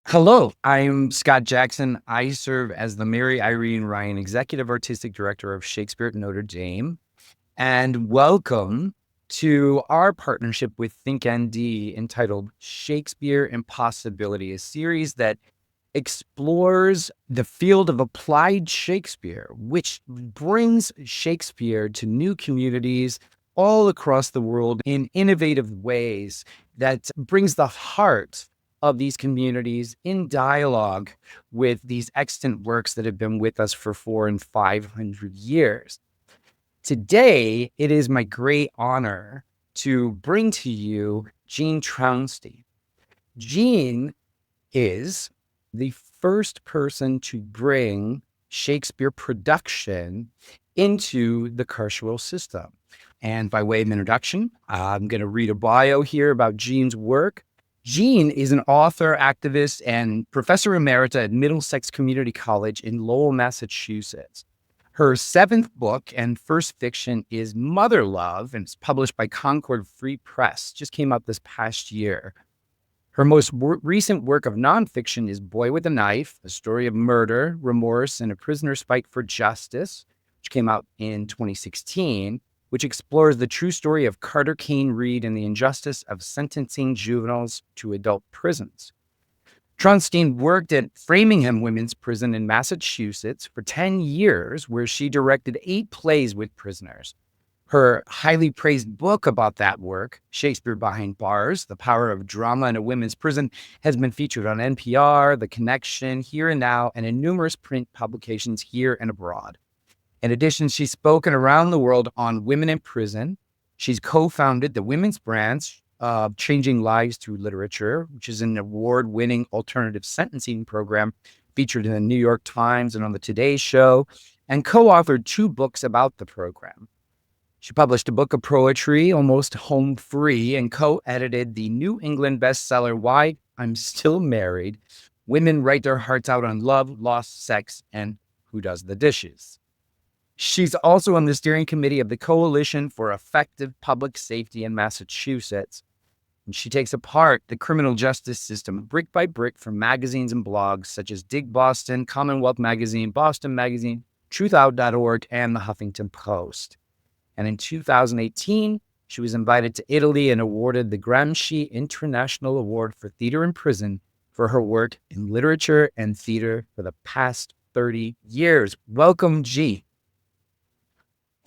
Hello, I'm Scott Jackson. I serve as the Mary Irene Ryan Executive Artistic Director of Shakespeare at Notre Dame. And welcome to our partnership with ThinkND entitled Shakespeare Impossibility, a series that explores the field of applied Shakespeare, which brings Shakespeare to new communities all across the world in innovative ways that brings the heart of these communities in dialogue with these extant works that have been with us for 400 and 500 years. Today, it is my great honor to bring to you Gina Trounstine. Gina is the first person to bring Shakespeare production into the carceral system. And by way of introduction, I'm going to read a bio here about Gina's work. Gina is an author, activist, and professor emerita at Middlesex Community College in Lowell, Massachusetts. Her seventh book and first fiction is Mother Love, and it's published by Concord Free Press. Just came out this past year. Her most recent work of nonfiction is Boy with a Knife, a story of murder, remorse, and a prisoner's fight for justice, which came out in 2016, which explores the true story of Carter Kane Reed and the injustice of sentencing juveniles to adult prisons. Trounstine worked at Framingham Women's Prison in Massachusetts for 10 years, where she directed 8 plays with prisoners. Her highly praised book about that work, Shakespeare Behind Bars, The Power of Drama in a Women's Prison, has been featured on NPR, The Connection, Here and Now, and in numerous print publications here and abroad. In addition, she's spoken around the world on women in prison. She's co-founded the Women's Branch of Changing Lives Through Literature, which is an award-winning alternative sentencing program featured in the New York Times and on the Today Show, and co-authored 2 books about the program. She published a book of poetry, Almost Home Free, and co-edited the New England bestseller, Why I'm Still Married, Women Write Their Hearts Out on Love, Lost Sex, and Who Does the Dishes. She's also on the steering committee of the Coalition for Effective Public Safety in Massachusetts. And she takes apart the criminal justice system brick by brick from magazines and blogs such as Dig Boston, Commonwealth Magazine, Boston Magazine, truthout.org, and the Huffington Post. And in 2018, she was invited to Italy and awarded the Gramsci International Award for Theater in Prison for her work in literature and theater for the past 30 years. Welcome, G.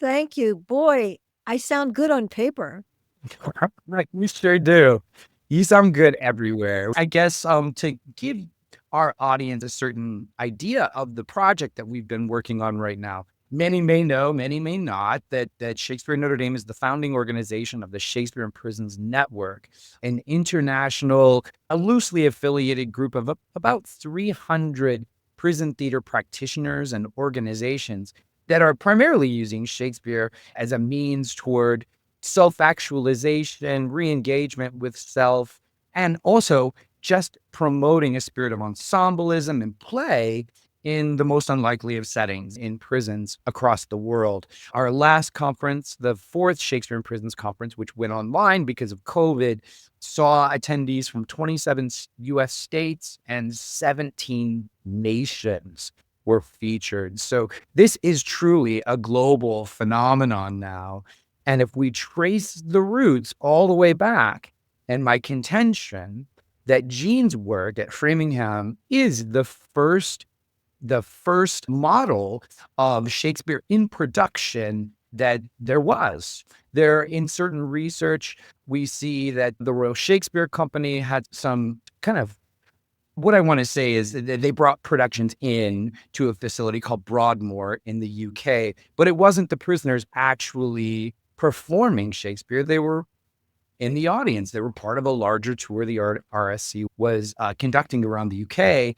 Thank you. Boy, I sound good on paper. Right, we sure do. You sound good everywhere. I guess to give our audience a certain idea of the project that we've been working on right now. Many may know, many may not, that Shakespeare Notre Dame is the founding organization of the Shakespeare in Prisons Network, an international, a loosely affiliated group of about 300 prison theater practitioners and organizations that are primarily using Shakespeare as a means toward self-actualization, re-engagement with self, and also just promoting a spirit of ensemblism and play in the most unlikely of settings in prisons across the world. Our last conference, the 4th Shakespeare in Prisons conference, which went online because of COVID, saw attendees from 27 U.S. states and 17 nations were featured. So this is truly a global phenomenon now. And if we trace the roots all the way back, and my contention that Gina's work at Framingham is the first model of Shakespeare in production that there was. There, in certain research, we see that the Royal Shakespeare Company had some kind of, what I want to say is that they brought productions in to a facility called Broadmoor in the UK, but it wasn't the prisoners actually performing Shakespeare. They were in the audience. They were part of a larger tour the RSC was conducting around the UK.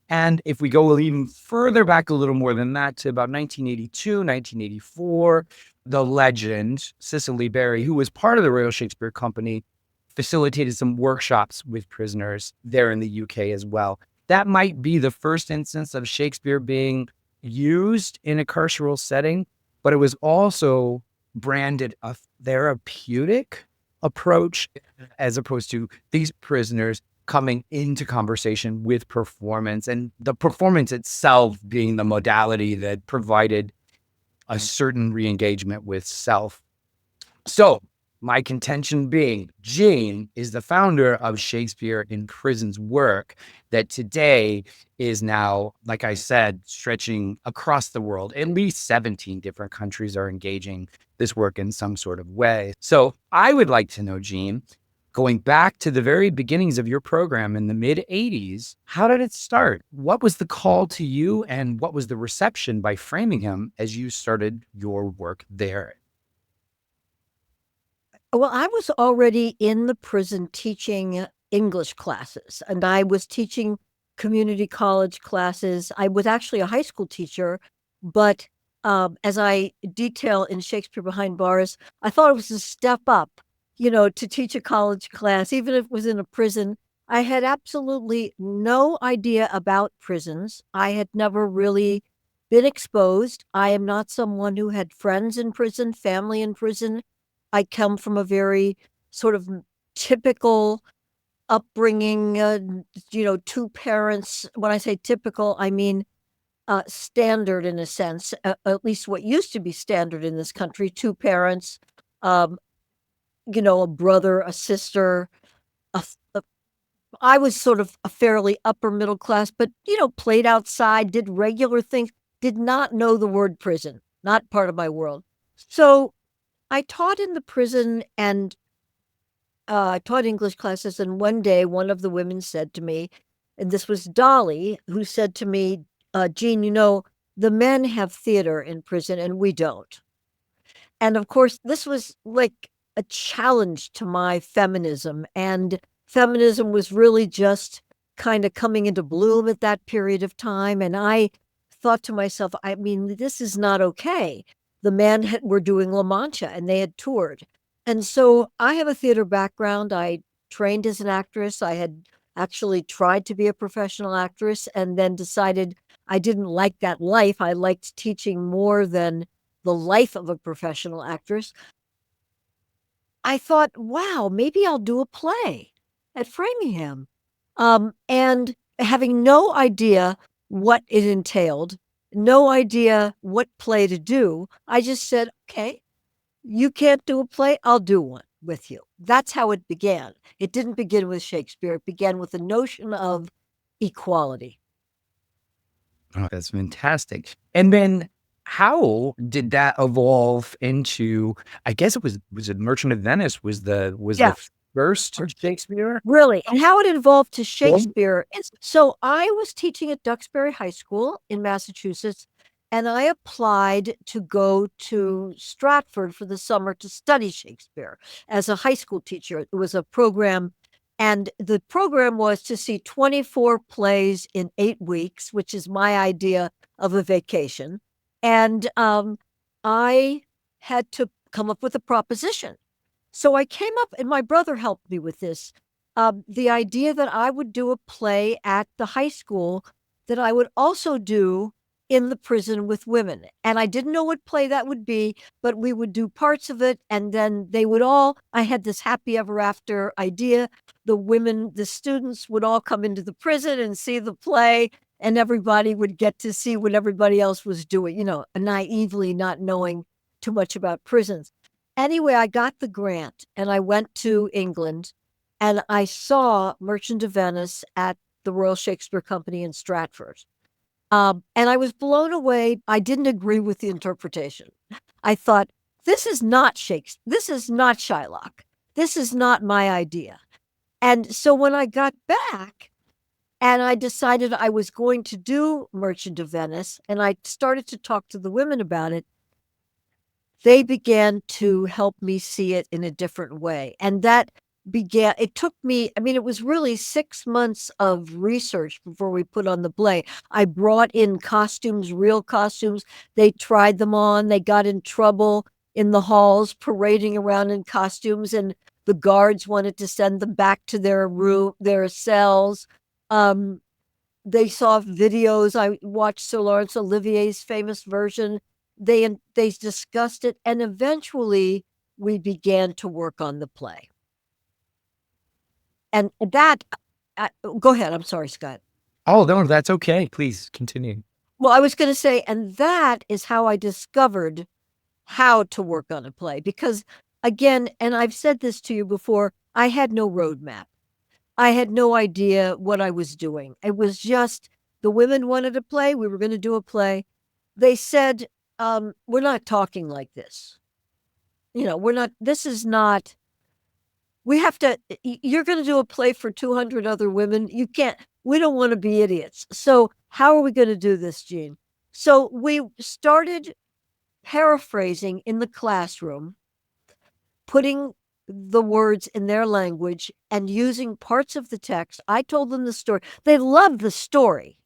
And if we go even further back a little more than that to about 1982, 1984, the legend, Cicely Berry, who was part of the Royal Shakespeare Company, facilitated some workshops with prisoners there in the UK as well. That might be the first instance of Shakespeare being used in a carceral setting, but it was also branded a therapeutic approach as opposed to these prisoners coming into conversation with performance, and the performance itself being the modality that provided a certain re-engagement with self. So my contention being, Jane is the founder of Shakespeare in Prison's work that today is now, like I said, stretching across the world. At least 17 different countries are engaging this work in some sort of way. So I would like to know, Jane, going back to the very beginnings of your program in the mid-'80s, how did it start? What was the call to you, and what was the reception by Framingham as you started your work there? Well, I was already in the prison teaching English classes, and I was teaching community college classes. I was actually a high school teacher, but as I detail in Shakespeare Behind Bars, I thought it was a step up, to teach a college class, even if it was in a prison. I had absolutely no idea about prisons. I had never really been exposed. I am not someone who had friends in prison, family in prison. I come from a very sort of typical upbringing, two parents. When I say typical, I mean standard in a sense, at least what used to be standard in this country, two parents, um, a brother, a sister. I was sort of a fairly upper middle class, but, played outside, did regular things, did not know the word prison, not part of my world. So I taught in the prison and I taught English classes. And one day, one of the women said to me, and this was Dolly, who said to me, Jean, the men have theater in prison and we don't. And of course, this was like a challenge to my feminism. And feminism was really just kind of coming into bloom at that period of time. And I thought to myself, I mean, this is not okay. The men were doing La Mancha and they had toured. And so I have a theater background. I trained as an actress. I had actually tried to be a professional actress and then decided I didn't like that life. I liked teaching more than the life of a professional actress. I thought, wow, maybe I'll do a play at Framingham. And having no idea what it entailed, no idea what play to do, I just said, okay, you can't do a play, I'll do one with you. That's how it began. It didn't begin with Shakespeare. It began with the notion of equality. Oh, that's fantastic. And then how did that evolve into, I guess was it Merchant of Venice was the Yeah. first Shakespeare? Really. And how it evolved to Shakespeare is, so I was teaching at Duxbury High School in Massachusetts, and I applied to go to Stratford for the summer to study Shakespeare as a high school teacher. It was a program, and the program was to see 24 plays in 8 weeks, which is my idea of a vacation. And I had to come up with a proposition. So I came up, and my brother helped me with this. The idea that I would do a play at the high school that I would also do in the prison with women. And I didn't know what play that would be, but we would do parts of it. And then I had this happy ever after idea. The students would all come into the prison and see the play, and everybody would get to see what everybody else was doing, naively not knowing too much about prisons. Anyway, I got the grant and I went to England and I saw Merchant of Venice at the Royal Shakespeare Company in Stratford. And I was blown away. I didn't agree with the interpretation. I thought, this is not Shakespeare. This is not Shylock. This is not my idea. And so when I got back and I decided I was going to do Merchant of Venice and I started to talk to the women about it, they began to help me see it in a different way. And it took me, it was really 6 months of research before we put on the play. I brought in costumes, real costumes. They tried them on. They got in trouble in the halls parading around in costumes, and the guards wanted to send them back to their cells. They saw videos. I watched Sir Laurence Olivier's famous version. They discussed it, and eventually we began to work on the play. And that Go ahead. I'm sorry, Scott. Oh, no, that's okay. Please continue. Well, I was going to say, and that is how I discovered how to work on a play. Because again, and I've said this to you before, I had no roadmap. I had no idea what I was doing. It was just the women wanted to play. We were going to do a play. They said, we're not talking like this. We're not, this is not, we have to, you're going to do a play for 200 other women. You can't, we don't want to be idiots. So, how are we going to do this, Jean? So, we started paraphrasing in the classroom, putting the words in their language and using parts of the text. I told them the story. They loved the story.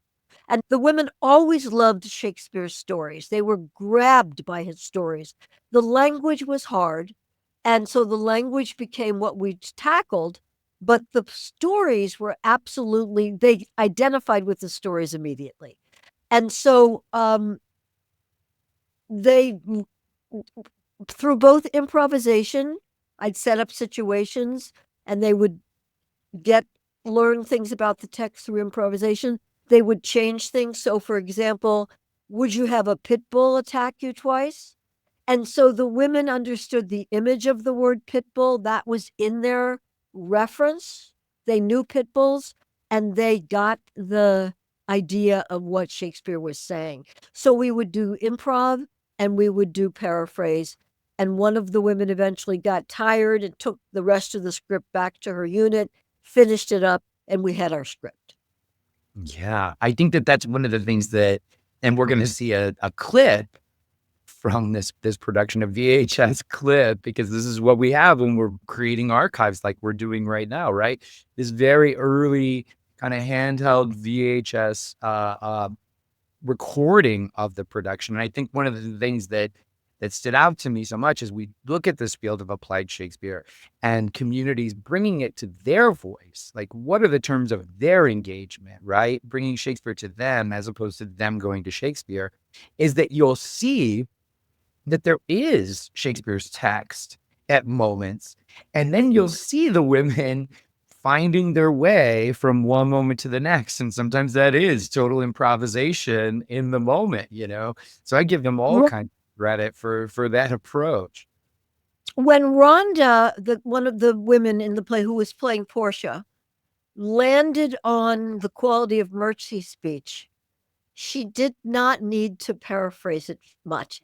And the women always loved Shakespeare's stories. They were grabbed by his stories. The language was hard. And so the language became what we tackled, but the stories were absolutely, they identified with the stories immediately. And so they, through both improvisation, I'd set up situations and they would learn things about the text through improvisation. They would change things. So, for example, would you have a pit bull attack you twice? And so the women understood the image of the word pit bull that was in their reference. They knew pit bulls and they got the idea of what Shakespeare was saying. So we would do improv and we would do paraphrase. And one of the women eventually got tired and took the rest of the script back to her unit, finished it up, and we had our script. Yeah, I think that's one of the things that, and we're going to see a clip from this production, a VHS clip, because this is what we have when we're creating archives like we're doing right now, right? This very early kind of handheld VHS recording of the production. And I think one of the things that stood out to me so much as we look at this field of applied Shakespeare and communities bringing it to their voice, like what are the terms of their engagement, right? Bringing Shakespeare to them as opposed to them going to Shakespeare, is that you'll see that there is Shakespeare's text at moments, and then you'll see the women finding their way from one moment to the next. And sometimes that is total improvisation in the moment, So I give them all kinds of credit for that approach. When Rhonda, one of the women in the play who was playing Portia, landed on the quality of mercy speech, she did not need to paraphrase it much.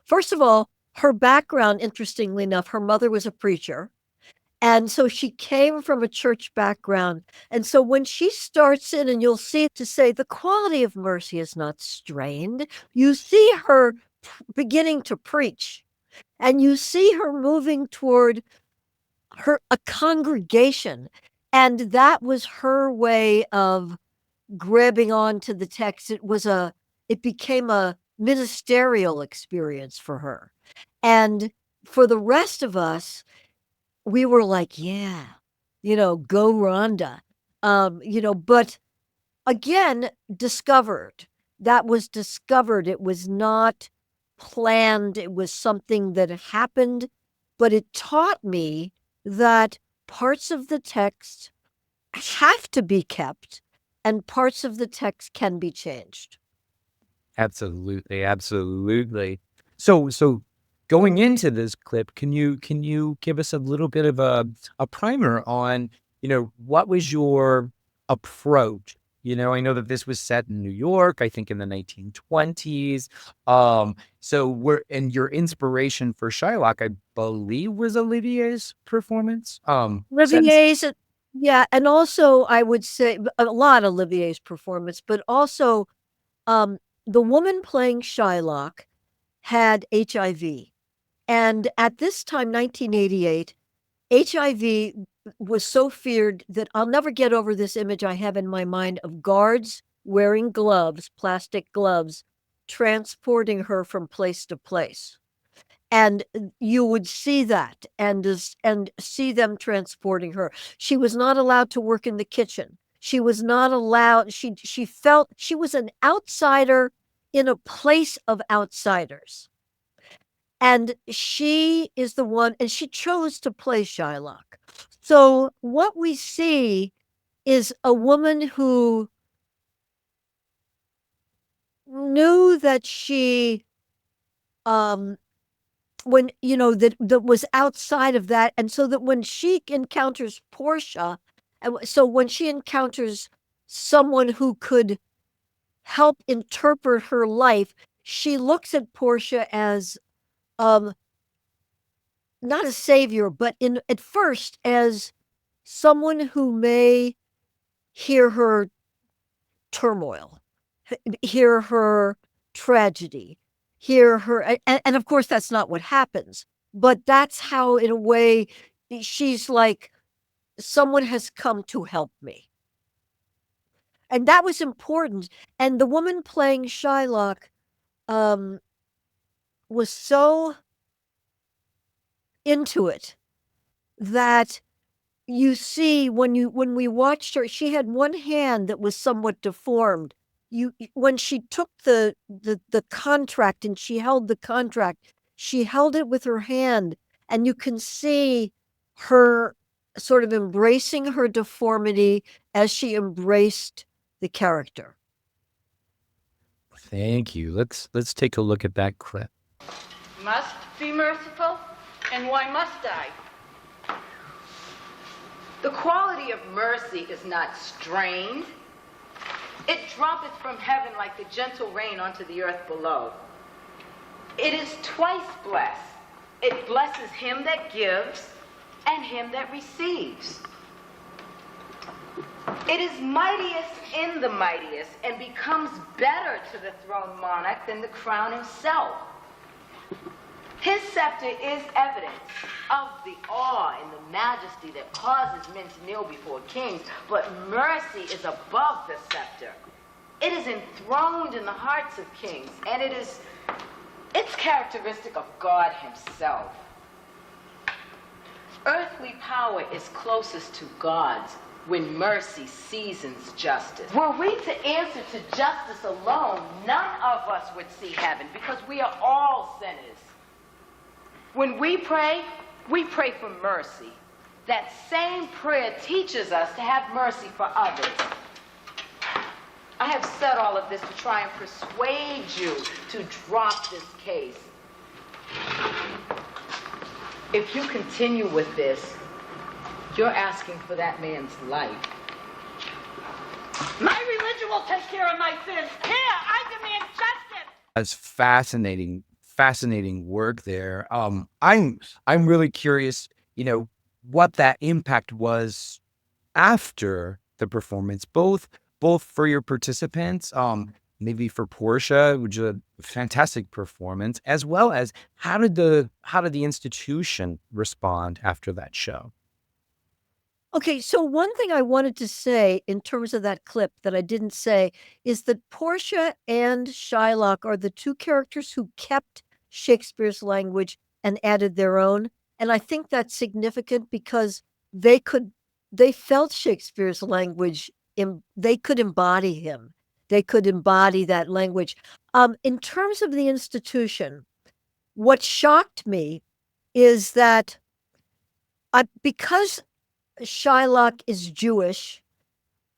First of all, her background, interestingly enough, her mother was a preacher. And so she came from a church background. And so when she starts in, and you'll see to say the quality of mercy is not strained, you see her beginning to preach. And you see her moving toward a congregation. And that was her way of grabbing onto the text. It became a ministerial experience for her. And for the rest of us, we were like, yeah, go Rhonda. But again, discovered. That was discovered. It was not planned. It was something that happened, but it taught me that parts of the text have to be kept and parts of the text can be changed. Absolutely, absolutely. So going into this clip, can you give us a little bit of a primer on, what was your approach? I know that this was set in New York, I think in the 1920s. And your inspiration for Shylock, I believe, was Olivier's performance. Olivier's, yeah, and also I would say a lot of Olivier's performance, but also the woman playing Shylock had HIV. And at this time, 1988, HIV was so feared that I'll never get over this image I have in my mind of guards wearing gloves, plastic gloves, transporting her from place to place. And you would see that and see them transporting her. She was not allowed to work in the kitchen. She was not allowed, she felt she was an outsider in a place of outsiders. And she is the one, and she chose to play Shylock. So what we see is a woman who knew that she when that was outside of that, and so that when she encounters Portia, and so when she encounters someone who could help interpret her life, she looks at Portia as not a savior, but at first as someone who may hear her turmoil, hear her tragedy, hear her, and of course that's not what happens, but that's how, in a way, she's like, someone has come to help me. And that was important. And the woman playing Shylock was so into it that you see when we watched her, she had one hand that was somewhat deformed. When she took the contract and she held the contract, she held it with her hand, and you can see her sort of embracing her deformity as she embraced the character. Thank you. Let's take a look at that clip. Must be merciful, and why must I? The quality of mercy is not strained. It droppeth from heaven like the gentle rain onto the earth below. It is twice blessed. It blesses him that gives and him that receives. It is mightiest in the mightiest and becomes better to the throned monarch than the crown himself. His scepter is evidence of the awe and the majesty that causes men to kneel before kings, but mercy is above the scepter. It is enthroned in the hearts of kings, and it's characteristic of God himself. Earthly power is closest to God's when mercy seasons justice. Were we to answer to justice alone, none of us would see heaven, because we are all sinners. When we pray for mercy. That same prayer teaches us to have mercy for others. I have said all of this to try and persuade you to drop this case. If you continue with this, you're asking for that man's life. My religion will take care of my sins. Here, I demand justice. That's fascinating work there. I'm really curious, what that impact was after the performance, both for your participants, maybe for Portia, which is a fantastic performance, as well as how did the institution respond after that show? Okay, so one thing I wanted to say in terms of that clip that I didn't say is that Portia and Shylock are the two characters who kept Shakespeare's language and added their own. And I think that's significant because they felt Shakespeare's language, they could embody him. They could embody that language. In terms of the institution, what shocked me is that because Shylock is Jewish,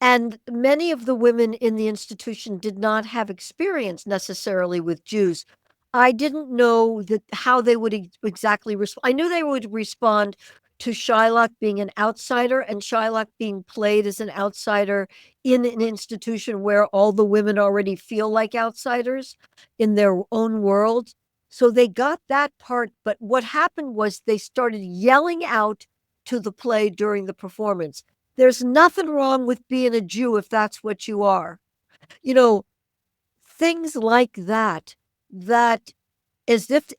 and many of the women in the institution did not have experience necessarily with Jews, I didn't know how they would exactly respond. I knew they would respond to Shylock being an outsider and Shylock being played as an outsider in an institution where all the women already feel like outsiders in their own world. So they got that part, but what happened was they started yelling out to the play during the performance. There's nothing wrong with being a Jew if that's what you are. Things like that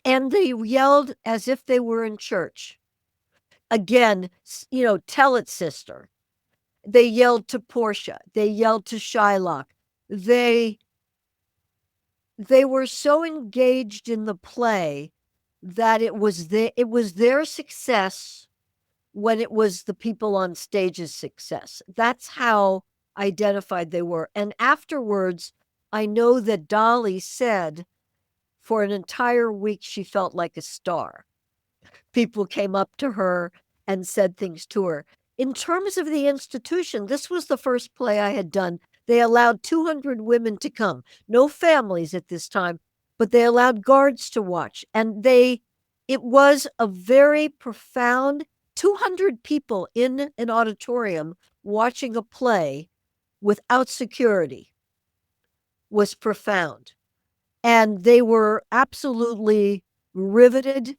and they yelled as if they were in church. Again, tell it, sister. They yelled to Portia. They yelled to Shylock. They were so engaged in the play that it was their success when it was the people on stage's success. That's how identified they were. And afterwards, I know that Dolly said for an entire week she felt like a star. People came up to her and said things to her. in terms of the institution, this was the first play I had done. They allowed 200 women to come, no families at this time, but they allowed guards to watch. And it was a very profound 200 people in an auditorium watching a play without security was profound. And they were absolutely riveted.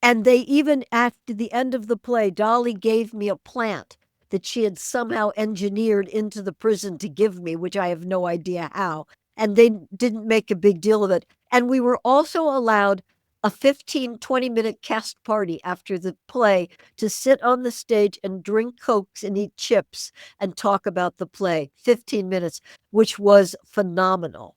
And they even, after the end of the play, Dolly gave me a plant that she had somehow engineered into the prison to give me, which I have no idea how. And they didn't make a big deal of it. And we were also allowed a 15-20-minute cast party after the play to sit on the stage and drink Cokes and eat chips and talk about the play. 15 minutes, which was phenomenal.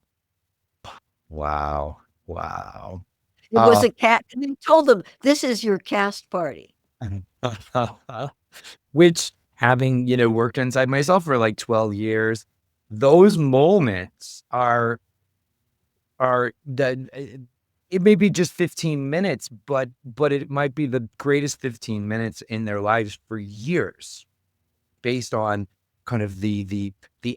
Wow. Wow. It was a cat, and they told them, this is your cast party. Which, having, worked inside myself for like 12 years, those moments are it may be just 15 minutes, but it might be the greatest 15 minutes in their lives for years, based on kind of the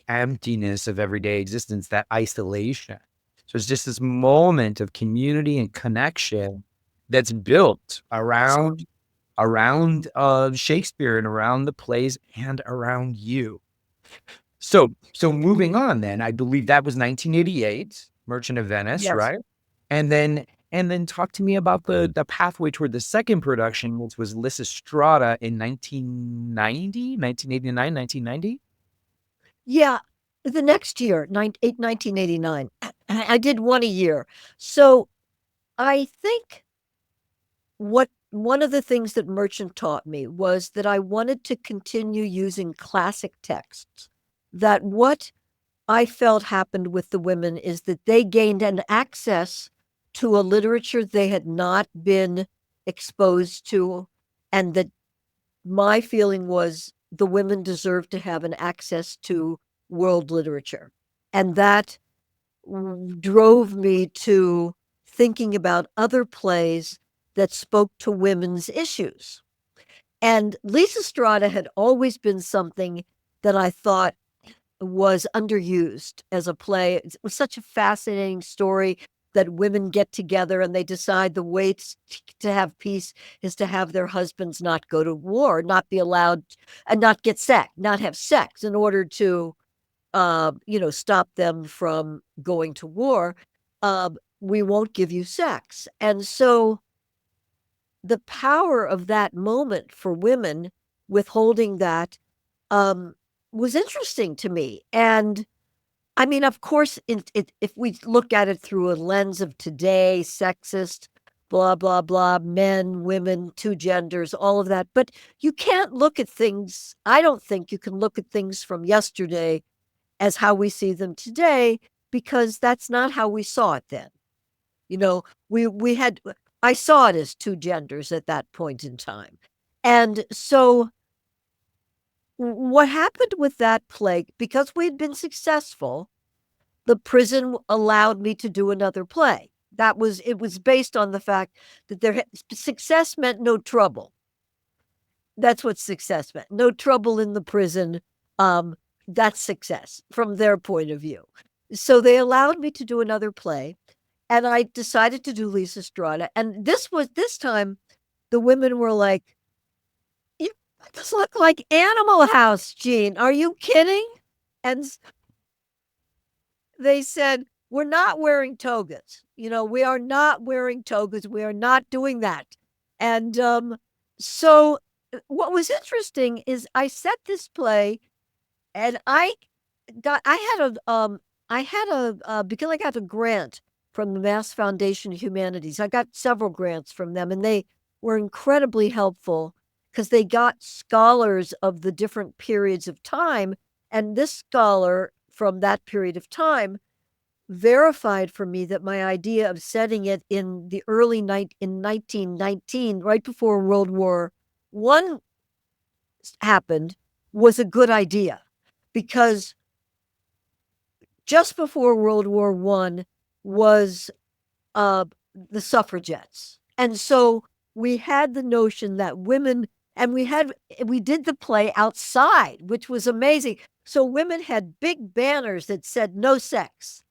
emptiness of everyday existence, that isolation. So it's just this moment of community and connection that's built around Shakespeare and around the plays and around you. So moving on then, I believe that was 1988, Merchant of Venice, Yes. right? And then talk to me about the pathway toward the second production, which was Lysistrata in 1989, 1990? Yeah, the next year, 1989. I did one a year. So I think one of the things that Merchant taught me was that I wanted to continue using classic texts, that what I felt happened with the women is that they gained an access to a literature they had not been exposed to, and that my feeling was the women deserved to have an access to world literature. And that drove me to thinking about other plays that spoke to women's issues. And Lysistrata had always been something that I thought was underused as a play. It was such a fascinating story that women get together and they decide the way to have peace is to have their husbands not go to war, not be allowed, and not get sex, not have sex in order to, stop them from going to war. We won't give you sex. And so the power of that moment for women withholding that was interesting to me. And I mean, of course, if we look at it through a lens of today, sexist, blah, blah, blah, men, women, two genders, all of that. But you can't look at things, I don't think you can look at things from yesterday as how we see them today, because that's not how we saw it then. I saw it as two genders at that point in time. And so what happened with that play, because we'd been successful, the prison allowed me to do another play. It was based on the fact that success meant no trouble. That's what success meant. No trouble in the prison. That's success from their point of view. So they allowed me to do another play, and I decided to do Lysistrata. And this time, the women were like, "You just look like Animal House, Jean. Are you kidding?" And they said, "We're not wearing togas. We are not wearing togas. We are not doing that." And so what was interesting is I set this play, and I had a because I got a grant from the Mass Foundation of Humanities. I got several grants from them, and they were incredibly helpful because they got scholars of the different periods of time. And this scholar from that period of time verified for me that my idea of setting it in the early night in 1919, right before World War I happened, was a good idea, because just before World War I was the suffragettes. And so we had the notion that women And we did the play outside, which was amazing. So women had big banners that said no sex.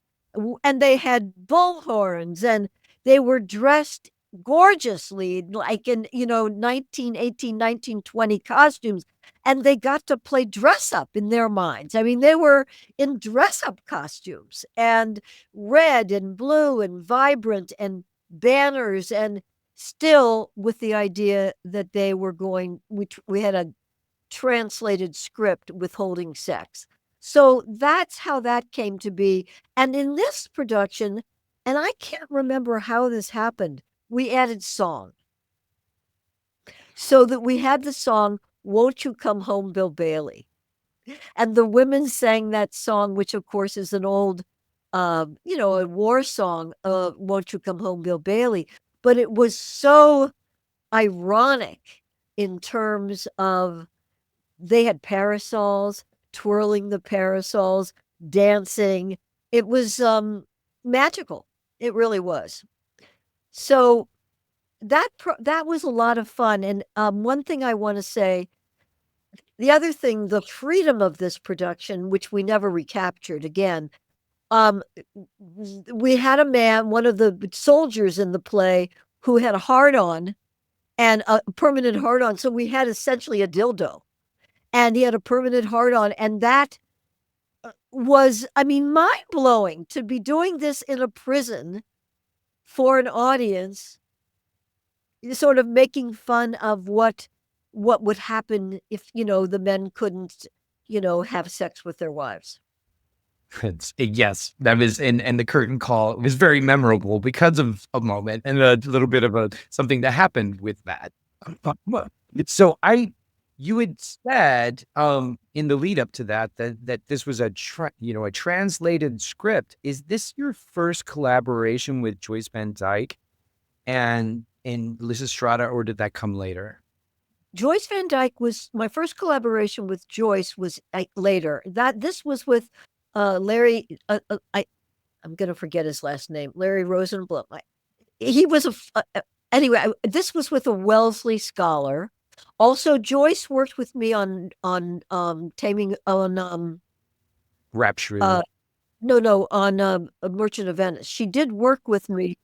And they had bullhorns, and they were dressed gorgeously, like in, 1918, 1920 costumes. And they got to play dress up in their minds. I mean, they were in dress up costumes and red and blue and vibrant and banners, and still with the idea that they were we had a translated script withholding sex. So that's how that came to be. And in this production, and I can't remember how this happened, we added song. So that we had the song, Won't You Come Home, Bill Bailey? And the women sang that song, which of course is an old, a war song, Won't You Come Home, Bill Bailey? But it was so ironic in terms of they had parasols, twirling the parasols, dancing. It was magical. It really was. So that was a lot of fun. And one thing I want to say, the other thing, the freedom of this production, which we never recaptured again, we had a man, one of the soldiers in the play, who had a hard-on and a permanent hard-on. So we had essentially a dildo. And he had a permanent hard-on. And that was, mind-blowing to be doing this in a prison for an audience, sort of making fun of what would happen if, the men couldn't, have sex with their wives. Yes, that was, and the curtain call was very memorable because of a moment and a little bit of something that happened with that. So you had said in the lead up to that this was a translated script. Is this your first collaboration with Joyce Van Dyke and Lysistrata, or did that come later? Joyce Van Dyke was my first collaboration with Joyce was later. This was with Larry. I'm going to forget his last name. Larry Rosenblum. He was anyway. This was with a Wellesley scholar. Also, Joyce worked with me on Taming on Rapture. On A Merchant of Venice. She did work with me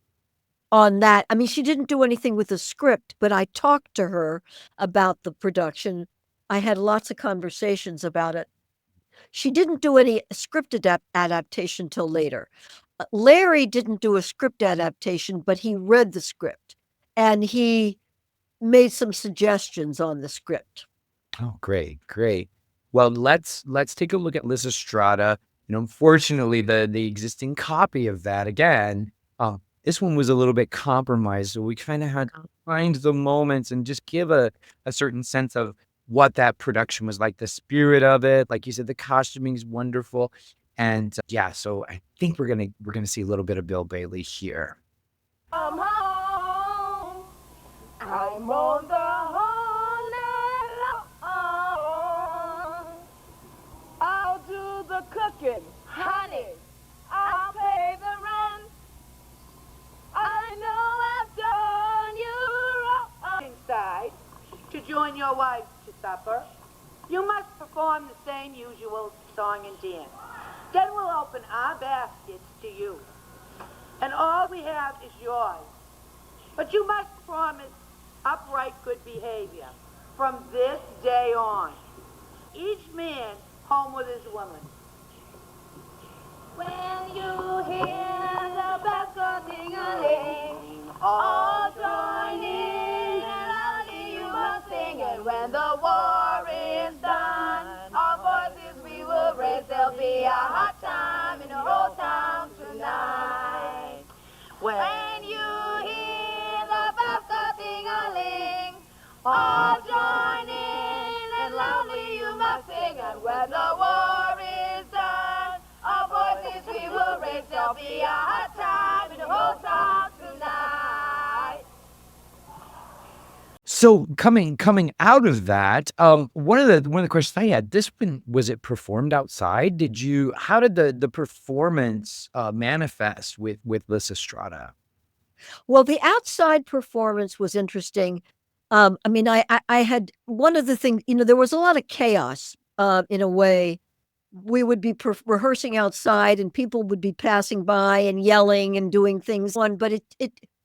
on that. She didn't do anything with the script, but I talked to her about the production. I had lots of conversations about it. She didn't do any script adaptation till later. Larry didn't do a script adaptation, but he read the script and he made some suggestions on the script. Oh, great. Well, let's take a look at Lysistrata. Unfortunately, the existing copy of that, again, this one was a little bit compromised, so we kind of had to find the moments and just give a certain sense of what that production was like, the spirit of it. Like you said, the costuming is wonderful, and so I think we're gonna see a little bit of Bill Bailey here. I'm home. I'm on the whole night long. I'll do the cooking, honey. I'll pay the rent. I know I've done you wrong. Inside to join your wife to supper, you must perform the same usual song and dance. Then we'll open our baskets to you, and all we have is yours. But you must promise upright good behavior from this day on. Each man home with his woman. When you hear the bells go ding-a-ling, all join in, and only you must sing it. When the war is done, our voices we will raise. There'll be a hot time in the whole town tonight. When you hear the bells go ding-a-ling, all join in, and loudly you must sing. And when the war is done, our voices we will raise. There'll be a hot time in the whole town tonight. So coming out of that, one of the questions I had, this one, was it performed outside? How did the performance manifest with Lysistrata? Well, the outside performance was interesting. I mean, I had one of the things, there was a lot of chaos, in a way. We would be rehearsing outside and people would be passing by and yelling and doing things but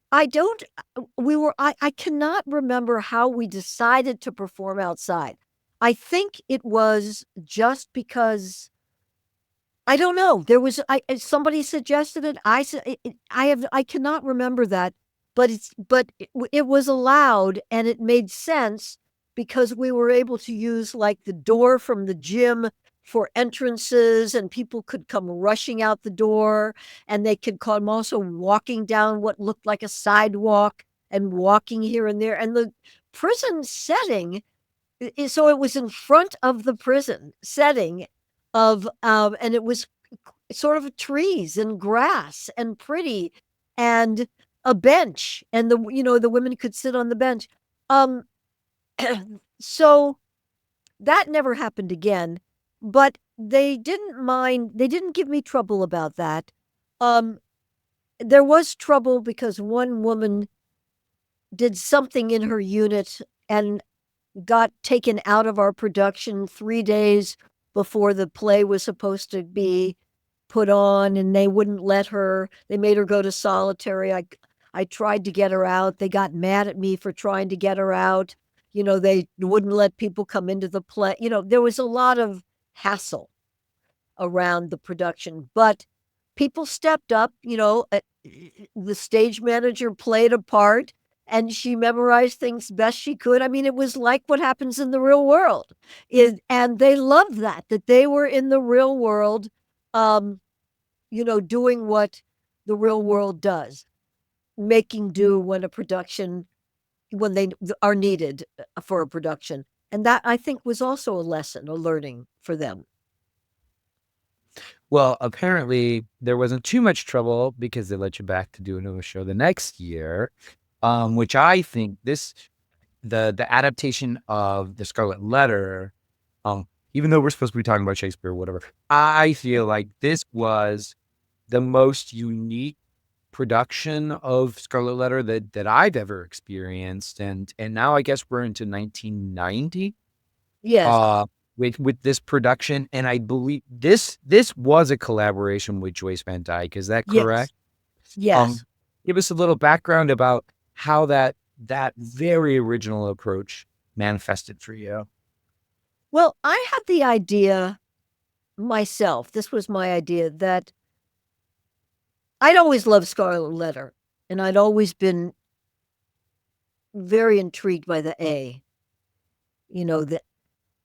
I cannot remember how we decided to perform outside. I think it was just because I don't know. There was somebody suggested it. I cannot remember that, but it was allowed and it made sense because we were able to use like the door from the gym for entrances and people could come rushing out the door and they could come also walking down what looked like a sidewalk and walking here and there. And the prison setting, so it was in front of the prison setting and it was sort of trees and grass and pretty and a bench and the women could sit on the bench. So that never happened again, but they didn't give me trouble about that. There was trouble because one woman did something in her unit and got taken out of our production 3 days before the play was supposed to be put on, and they wouldn't let her. They made her go to solitary. I tried to get her out. They got mad at me for trying to get her out. They wouldn't let people come into the play. There was a lot of hassle around the production, but people stepped up. The stage manager played a part and she memorized things best she could. I mean, it was like what happens in the real world. And they loved that they were in the real world, doing what the real world does, making do when they are needed for a production. And that, I think, was also a lesson, a learning for them. Well, apparently there wasn't too much trouble because they let you back to do another show the next year, which I think the adaptation of The Scarlet Letter, even though we're supposed to be talking about Shakespeare or whatever, I feel like this was the most unique production of Scarlet Letter that I've ever experienced. And now I guess we're into 1990. Yes. With this production, and I believe this was a collaboration with Joyce Van Dyke. Is that correct? Yes. Give us a little background about how that very original approach manifested for you. Well, I had the idea myself. This was my idea that I'd always loved Scarlet Letter, and I'd always been very intrigued by the A.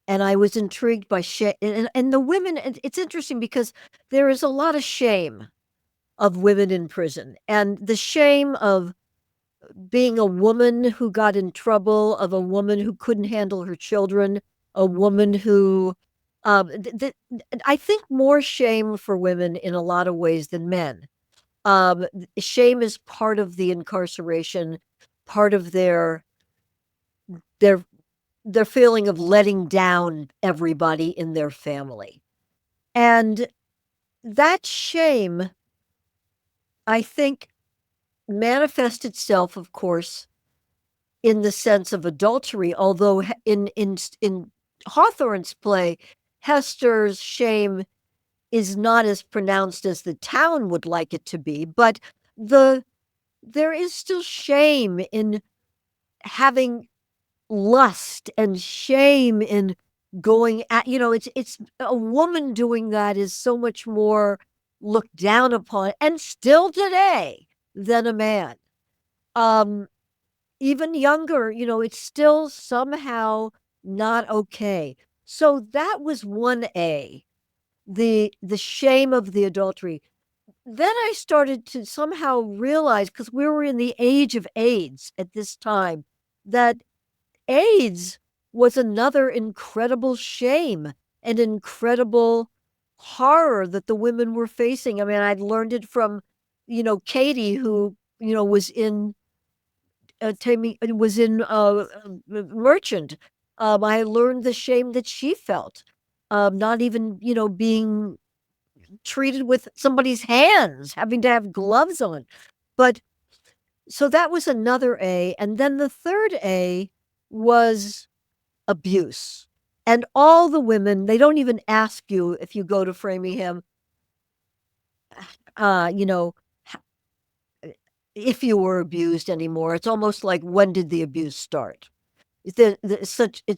And I was intrigued by shame and the women. And it's interesting because there is a lot of shame of women in prison, and the shame of being a woman who got in trouble, of a woman who couldn't handle her children, a woman who, I think more shame for women in a lot of ways than men. Shame is part of the incarceration, part of their feeling of letting down everybody in their family. And that shame, I think, manifests itself, of course, in the sense of adultery, although in Hawthorne's play, Hester's shame is not as pronounced as the town would like it to be, but there is still shame in having lust and shame in going at, it's a woman doing that is so much more looked down upon, and still today, than a man. Even younger, it's still somehow not okay. So that was 1A, the shame of the adultery. Then I started to somehow realize, because we were in the age of AIDS at this time, that AIDS was another incredible shame and incredible horror that the women were facing. I mean, I'd learned it from, Katie, who, was in Merchant. I learned the shame that she felt, not even, being treated with somebody's hands, having to have gloves on. But so that was another A. And then the third A was abuse. And all the women, they don't even ask you if you go to Framingham, you know, if you were abused anymore. It's almost like, when did the abuse start? It's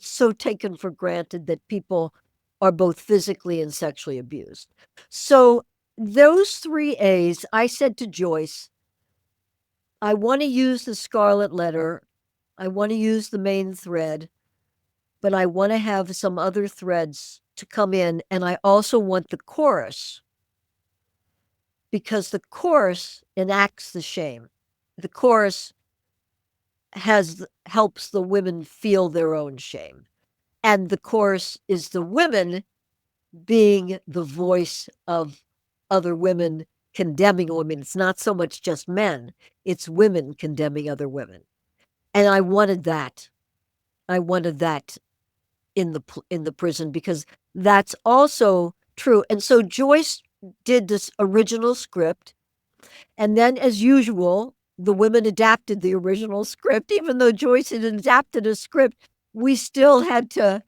so taken for granted that people are both physically and sexually abused. So those 3 A's, I said to Joyce, I want to use the scarlet letter. I want to use the main thread, but I want to have some other threads to come in. And I also want the chorus, because the chorus enacts the shame. The chorus helps the women feel their own shame. And the chorus is the women being the voice of other women condemning women. It's not so much just men, it's women condemning other women. And I wanted that. I wanted that in the prison, because that's also true. And so Joyce did this original script, and then, as usual, the women adapted the original script. Even though Joyce had adapted a script, we still had to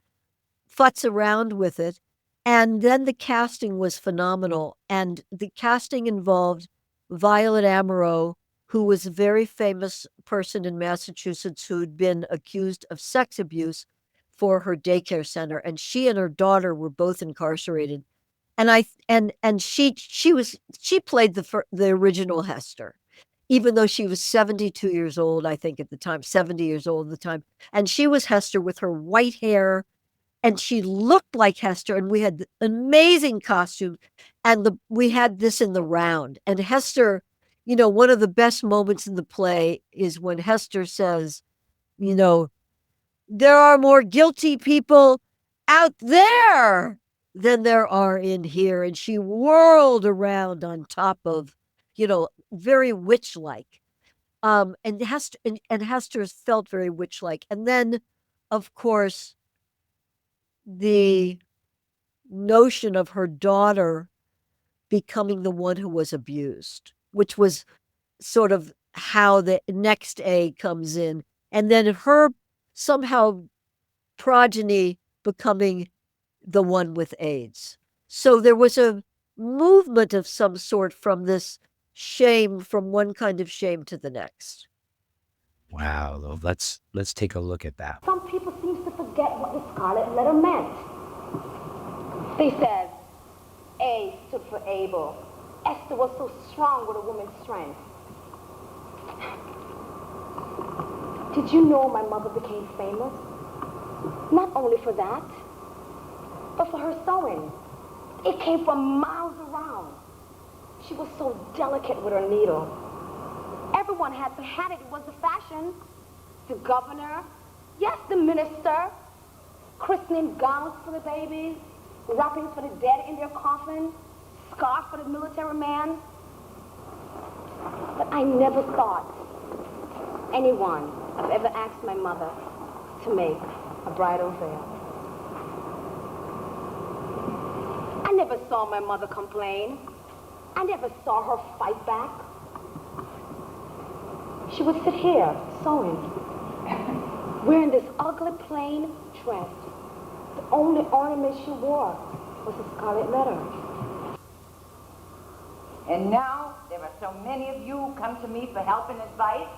futz around with it. And then the casting was phenomenal. And the casting involved Violet Amaro, who was a very famous person in Massachusetts who'd been accused of sex abuse for her daycare center. And she and her daughter were both incarcerated. And she played the original Hester, even though she was 72 years old, I think at the time, 70 years old at the time. And she was Hester with her white hair, and she looked like Hester, and we had amazing costumes, and we had this in the round. And Hester, one of the best moments in the play is when Hester says, there are more guilty people out there than there are in here. And she whirled around on top of, very witch-like. And Hester felt very witch-like. And then, of course, the notion of her daughter becoming the one who was abused, which was sort of how the next A comes in. And then her somehow progeny becoming the one with AIDS. So there was a movement of some sort from this shame, from one kind of shame to the next. Wow, let's take a look at that. Some people seem to forget what the scarlet letter meant. They said A stood for able. Esther was so strong with a woman's strength. Did you know my mother became famous? Not only for that, but for her sewing. It came from miles around. She was so delicate with her needle. Everyone had it. It was the fashion. The governor, yes, the minister, christening gowns for the babies, wrappings for the dead in their coffin, scarf for the military man. But I never thought anyone have ever asked my mother to make a bridal veil. I never saw my mother complain. I never saw her fight back. She would sit here sewing, wearing this ugly plain dress. The only ornament she wore was a scarlet letter. And now there are so many of you who come to me for help and advice.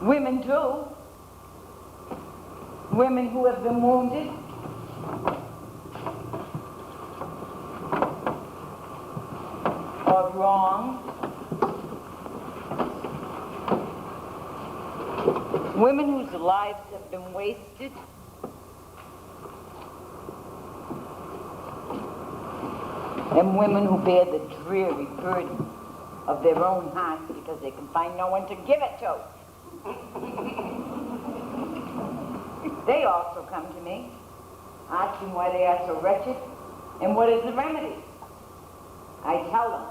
Women too. Women who have been wounded. Or wrong. Women whose lives have been wasted. And women who bear the dreary burden of their own hearts because they can find no one to give it to. They also come to me, asking why they are so wretched and what is the remedy. I tell them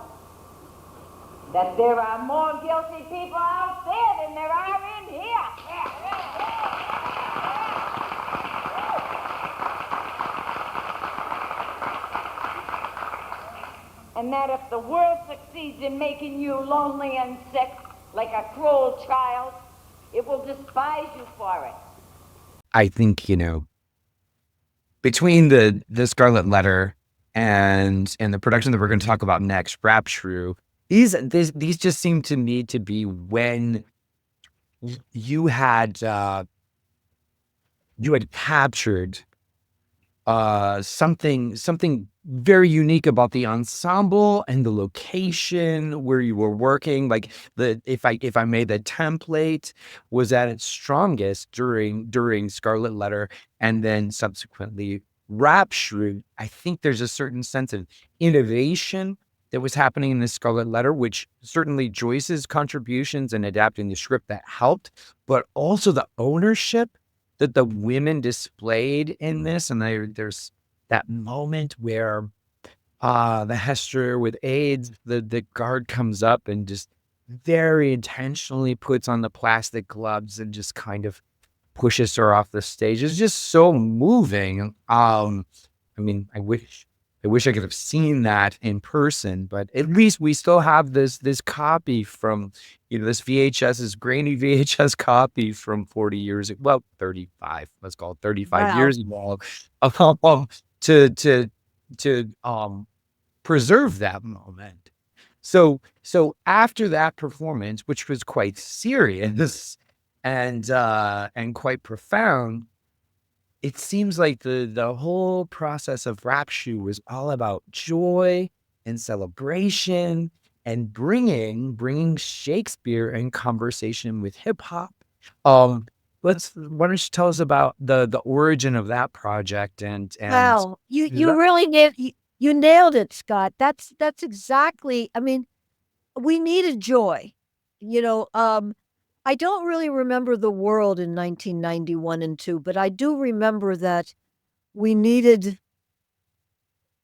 that there are more guilty people out there than there are in here. And that if the world succeeds in making you lonely and sick like a cruel child, It will despise you for it. I think, between the Scarlet Letter and the production that we're going to talk about next, Rap Shrew, these just seem to me to be when you had captured something very unique about the ensemble and the location where you were working. Like if I made the template was at its strongest during Scarlet Letter, and then subsequently Rap Shrew. I think there's a certain sense of innovation that was happening in the Scarlet Letter, which certainly Joyce's contributions in adapting the script that helped, but also the ownership that the women displayed in this. And there's that moment where the Hester with AIDS, the guard comes up and just very intentionally puts on the plastic gloves and just kind of pushes her off the stage. It's just so moving. I mean, I wish I could have seen that in person, but at least we still have this copy from, this this grainy VHS copy from 40 years, well, 35, let's call it 35 Wow. years ago, to preserve that moment. So after that performance, which was quite serious and quite profound, it seems like the whole process of Rap Shrew was all about joy and celebration and bringing Shakespeare in conversation with hip hop. Why don't you tell us about the origin of that project and Wow, you really you nailed it, Scott. That's exactly. I mean, we needed joy. I don't really remember the world in 1991 and 2, but I do remember that we needed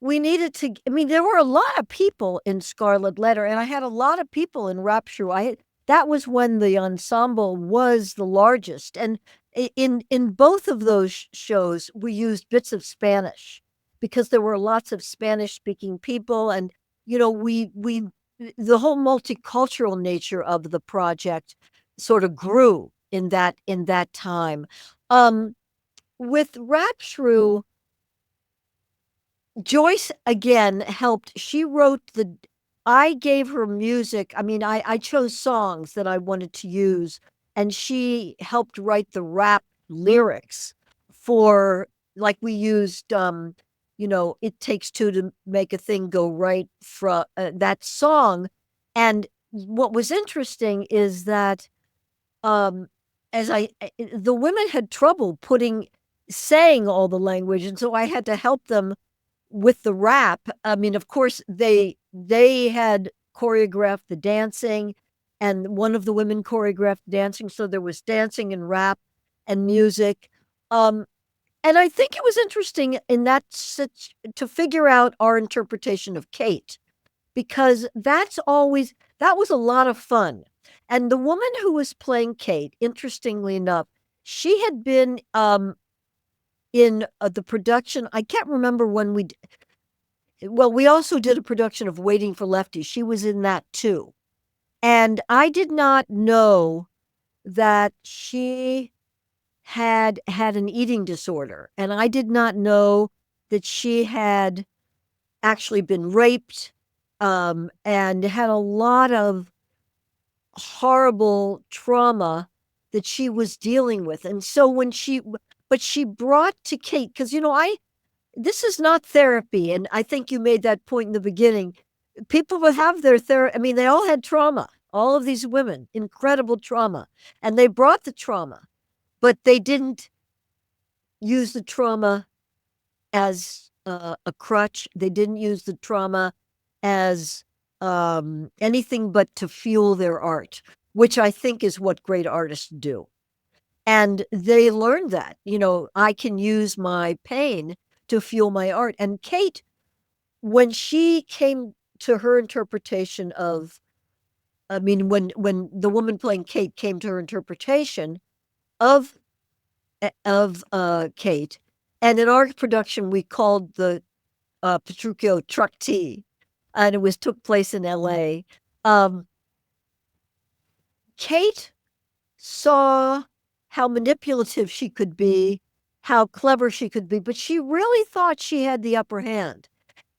to. I mean, there were a lot of people in Scarlet Letter, and I had a lot of people in Rap Shrew. That was when the ensemble was the largest, and in both of those shows, we used bits of Spanish because there were lots of Spanish-speaking people, and we the whole multicultural nature of the project sort of grew in that time. With Rap Shrew, Joyce again helped. She wrote I gave her music. I mean, I chose songs that I wanted to use, and she helped write the rap lyrics for, like, we used, It Takes Two to Make a Thing Go Right from that song. And what was interesting is that, the women had trouble saying all the language. And so I had to help them with the rap. I mean, of course, they had choreographed the dancing, and one of the women choreographed dancing. So there was dancing and rap and music. And I think it was interesting in that to figure out our interpretation of Kate, because that was a lot of fun. And the woman who was playing Kate, interestingly enough, she had been in the production. I can't remember when we also did a production of Waiting for Lefty. She was in that too. And I did not know that she had an eating disorder. And I did not know that she had actually been raped, and had a lot of horrible trauma that she was dealing with. And so but she brought to Kate, because, this is not therapy. And I think you made that point in the beginning. People will have their therapy. I mean, they all had trauma, all of these women, incredible trauma. And they brought the trauma, but they didn't use the trauma as a crutch. They didn't use the trauma as anything but to fuel their art, which I think is what great artists do. And they learned that, I can use my pain to fuel my art. And Kate, when she came to her interpretation of, when the woman playing Kate came to her interpretation of Kate, and in our production, we called the Petruchio Truck T, and it took place in LA. Kate saw how manipulative she could be, how clever she could be, but she really thought she had the upper hand.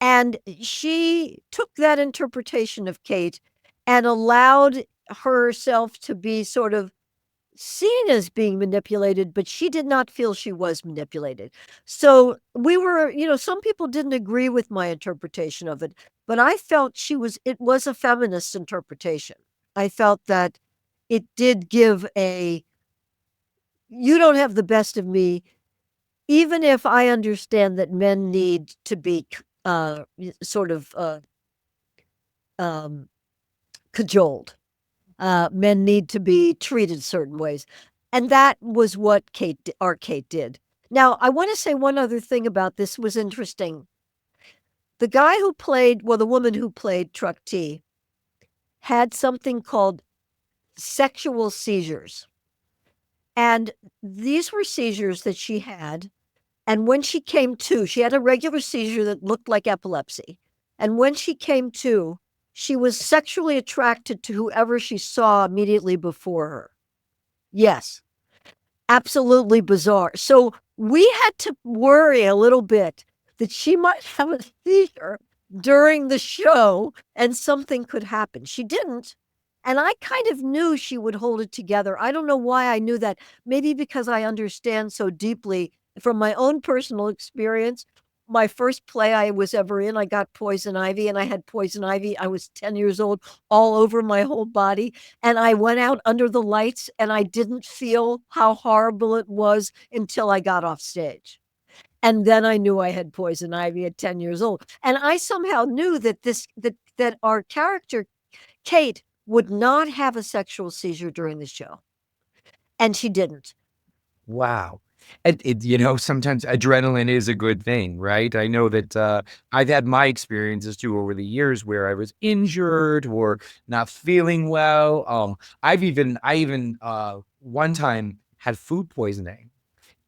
And she took that interpretation of Kate and allowed herself to be sort of seen as being manipulated, but she did not feel she was manipulated. So we were, some people didn't agree with my interpretation of it, but I felt it was a feminist interpretation. I felt that it did give you don't have the best of me, even if I understand that men need to be sort of cajoled. Men need to be treated certain ways. And that was what our Kate did. Now, I want to say one other thing about this was interesting. The woman who played Truck T had something called sexual seizures. And these were seizures that she had. And when she came to, she had a regular seizure that looked like epilepsy. And when she came to, she was sexually attracted to whoever she saw immediately before her. Yes, absolutely bizarre. So we had to worry a little bit that she might have a seizure during the show and something could happen. She didn't. And I kind of knew she would hold it together. I don't know why I knew that. Maybe because I understand so deeply from my own personal experience. My first play I was ever in, I got poison ivy, and I had poison ivy. I was 10 years old, all over my whole body. And I went out under the lights and I didn't feel how horrible it was until I got off stage. And then I knew I had poison ivy at 10 years old. And I somehow knew that our character, Kate, would not have a sexual seizure during the show. And she didn't. Wow. Sometimes adrenaline is a good thing, right? I know that I've had my experiences too over the years where I was injured or not feeling well. I even one time had food poisoning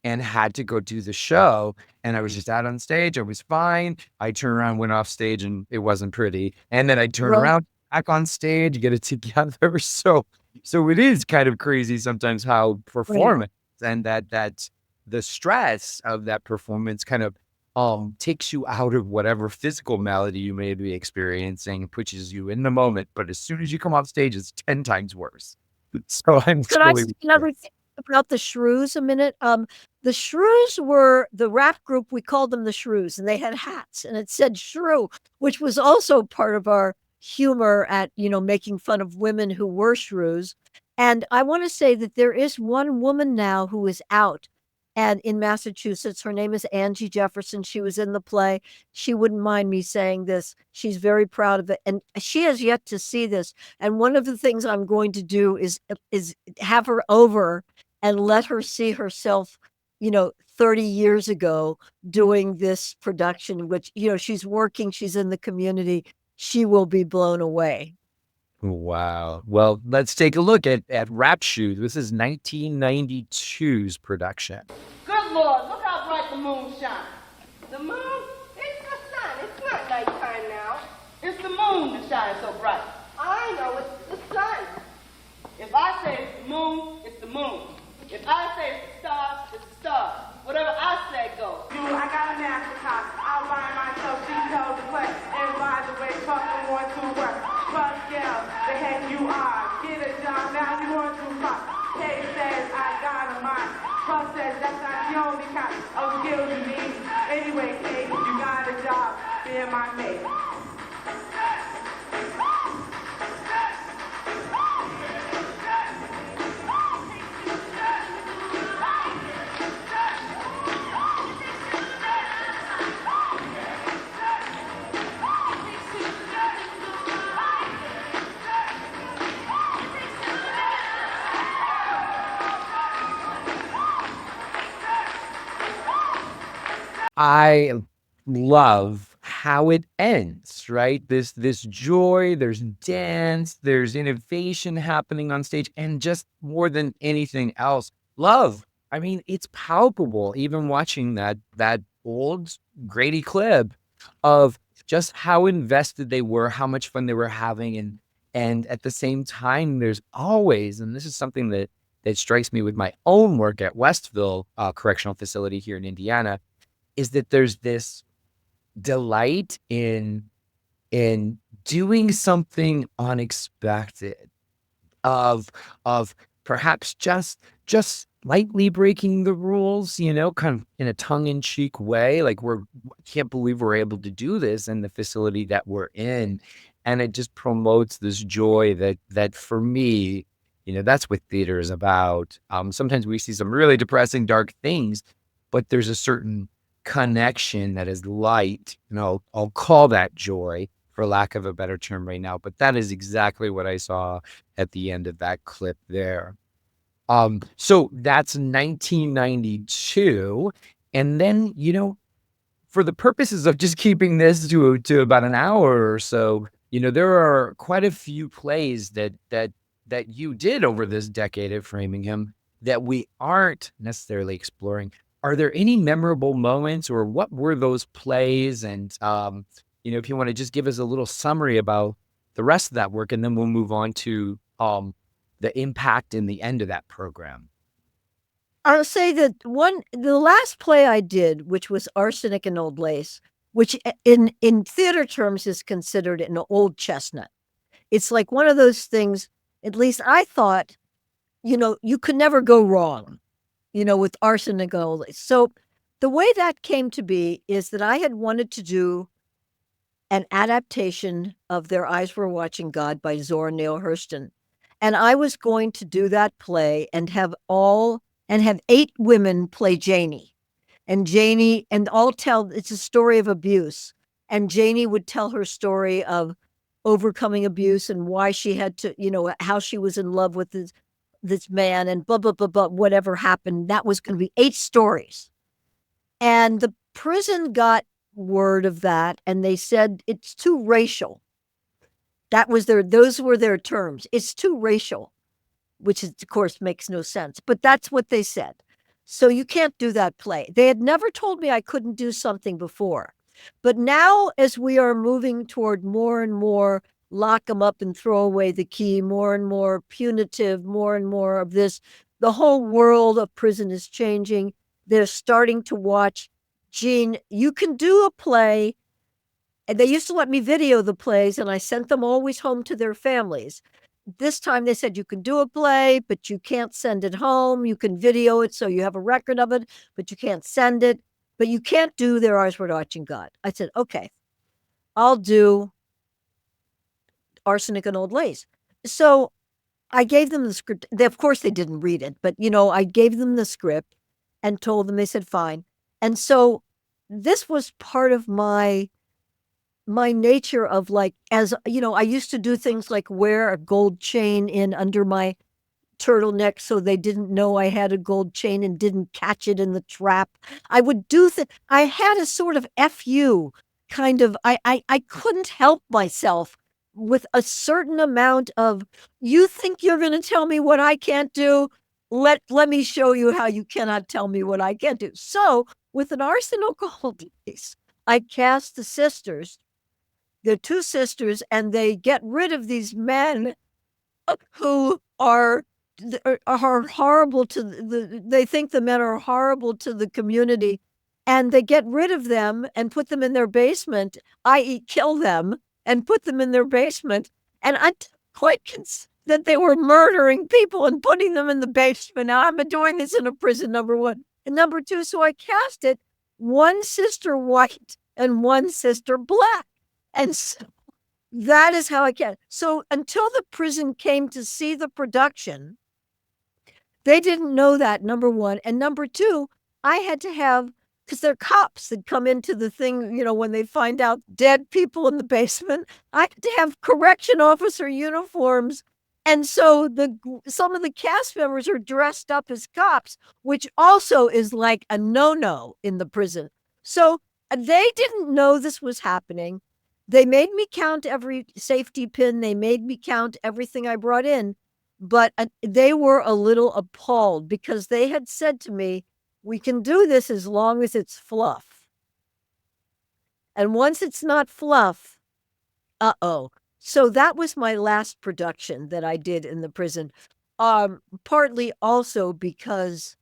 and had to go do the show, and I was just out on stage. I was fine. I turned around, went off stage, and it wasn't pretty. And then I turned around, back on stage, get it together. So it is kind of crazy sometimes how performance and that the stress of that performance kind of takes you out of whatever physical malady you may be experiencing, pushes you in the moment. But as soon as you come off stage, it's 10 times worse. So I'm Could I say another thing about the Shrews a minute? The Shrews were the rap group. We called them the Shrews, and they had hats, and it said Shrew, which was also part of our humor at, making fun of women who were shrews. And I want to say that there is one woman now who is out and in Massachusetts. Her name is Angie Jefferson. She was in the play. She wouldn't mind me saying this. She's very proud of it. And she has yet to see this. And one of the things I'm going to do is have her over and let her see herself, 30 years ago doing this production, which, she's working, she's in the community. She will be blown away. Wow. Well, let's take a look at Rap Shoes. This is 1992's production. Good Lord, look how bright the moon shines. The moon? It's the sun. It's not nighttime now. It's the moon that shines so bright. I know, it's the sun. If I say it's the moon, it's the moon. If I say it's the stars, it's the stars. Whatever I say goes. I got a master class. I'll buy myself details to play. And by the way, fuck the want to work. Fuck yeah, the heck you are. Get a job, now you want to fuck. Kay says I got a mind. Puff says that's not the only kind of skills you need. Anyway, Kay, you got a job. Being my mate. I love how it ends, right? This joy, there's dance, there's innovation happening on stage, and just more than anything else, love. I mean, it's palpable, even watching that old Grady clip of just how invested they were, how much fun they were having, and at the same time, there's always, and this is something that that strikes me with my own work at Westville Correctional Facility here in Indiana is that there's this delight in doing something unexpected, of perhaps just slightly breaking the rules, kind of in a tongue-in-cheek way. Like, can't believe we're able to do this in the facility that we're in. And it just promotes this joy that for me, that's what theater is about. Sometimes we see some really depressing, dark things, but there's a certain connection that is light, and I'll call that joy, for lack of a better term right now. But that is exactly what I saw at the end of that clip there. So that's 1992. And then, for the purposes of just keeping this to about an hour or so, there are quite a few plays that you did over this decade at Framingham that we aren't necessarily exploring. Are there any memorable moments, or what were those plays? And, if you want to just give us a little summary about the rest of that work, and then we'll move on to the impact in the end of that program. I'll say that the last play I did, which was Arsenic and Old Lace, which in theater terms is considered an old chestnut. It's like one of those things, at least I thought, you could never go wrong, with Arsenic and Old Lace. So the way that came to be is that I had wanted to do an adaptation of Their Eyes Were Watching God by Zora Neale Hurston. And I was going to do that play and have 8 women play Janie. And Janie, and it's a story of abuse. And Janie would tell her story of overcoming abuse and why she had to, how she was in love with this man and blah, blah, blah, blah, whatever happened. That was going to be 8 stories. And the prison got word of that, and they said it's too racial. Those were their terms. It's too racial, which of course makes no sense, but that's what they said. So you can't do that play. They had never told me I couldn't do something before. But now, as we are moving toward more and more lock them up and throw away the key, more and more punitive, more and more of this, the whole world of prison is changing. They're starting to watch, Gene, you can do a play. And they used to let me video the plays, and I sent them always home to their families. This time they said, you can do a play, but you can't send it home. You can video it so you have a record of it, but you can't send it. But you can't do Their Eyes Were Watching God. I said, okay, I'll do Arsenic and Old Lace. So I gave them the script. Of course, they didn't read it, but, I gave them the script and told them, they said, fine. And so this was part of my nature of, like, as I used to do things like wear a gold chain in under my turtleneck so they didn't know I had a gold chain and didn't catch it in the trap. I would do I had a sort of FU kind of, I couldn't help myself with a certain amount of, you think you're going to tell me what I can't do? Let me show you how you cannot tell me what I can't do. So with an Arsenic and Old Lace, I cast the sisters. They're 2 sisters, and they get rid of these men who are horrible to they think the men are horrible to the community, and they get rid of them and put them in their basement, i.e. kill them and put them in their basement. And I'm quite convinced that they were murdering people and putting them in the basement. Now, I've been doing this in a prison, number 1. And number 2, so I cast it, 1 sister white and 1 sister black. And so that is how I can. So until the prison came to see the production, they didn't know that, number 1. And number 2, I had to have, because they're cops that come into the thing, when they find out dead people in the basement, I had to have correction officer uniforms. And so some of the cast members are dressed up as cops, which also is like a no-no in the prison. So they didn't know this was happening. They made me count every safety pin. They made me count everything I brought in. But they were a little appalled because they had said to me, we can do this as long as it's fluff. And once it's not fluff, uh-oh. So that was my last production that I did in the prison. Partly also because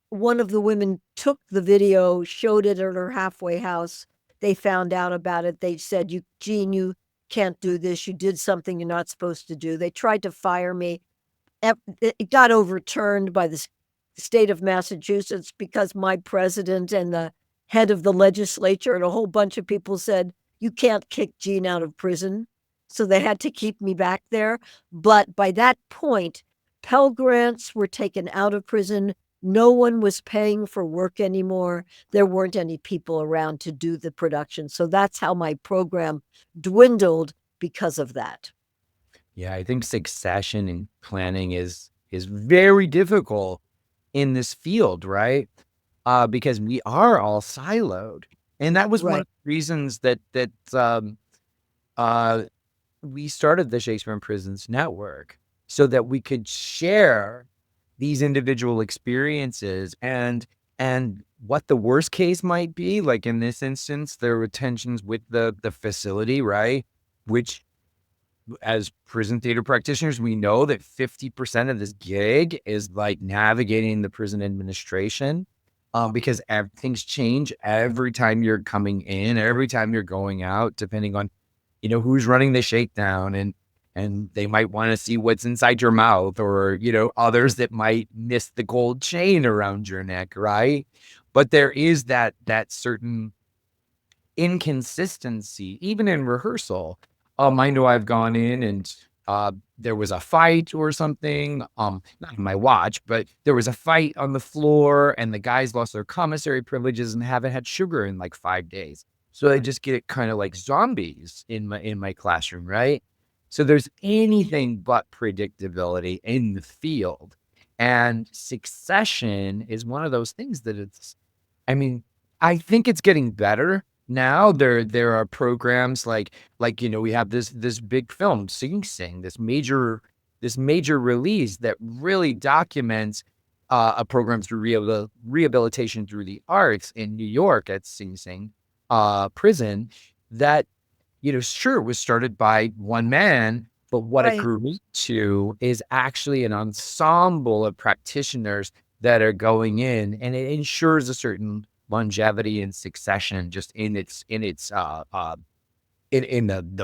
one of the women took the video, showed it at her halfway house. They found out about it. They said, Jean, you can't do this. You did something you're not supposed to do. They tried to fire me. It got overturned by the state of Massachusetts because my president and the head of the legislature and a whole bunch of people said, you can't kick Jean out of prison. So they had to keep me back there. But by that point, Pell Grants were taken out of prison. No one was paying for work anymore. There weren't any people around to do the production. So that's how my program dwindled because of that. Yeah, I think succession and planning is very difficult in this field, right? Because we are all siloed, and that was one of the reasons that we started the Shakespeare in Prisons Network, so that we could share these individual experiences and what the worst case might be. Like in this instance, there were tensions with the facility, right? Which, as prison theater practitioners, we know that 50% of this gig is like navigating the prison administration, because things change every time you're coming in, every time you're going out, depending on, who's running the shakedown, and they might want to see what's inside your mouth, or, others that might miss the gold chain around your neck, right? But there is that certain inconsistency, even in rehearsal. I know I've gone in and there was a fight or something, not on my watch, but there was a fight on the floor, and the guys lost their commissary privileges and haven't had sugar in like 5 days. So they just get kind of like zombies in my classroom, right? So there's anything but predictability in the field. And succession is one of those things that I think it's getting better. Now there are programs like we have this big film, Sing Sing, this major release that really documents a program through rehabilitation through the arts in New York at Sing Sing prison that sure was started by one man, but what it grew to is actually an ensemble of practitioners that are going in, and it ensures a certain longevity and succession just in the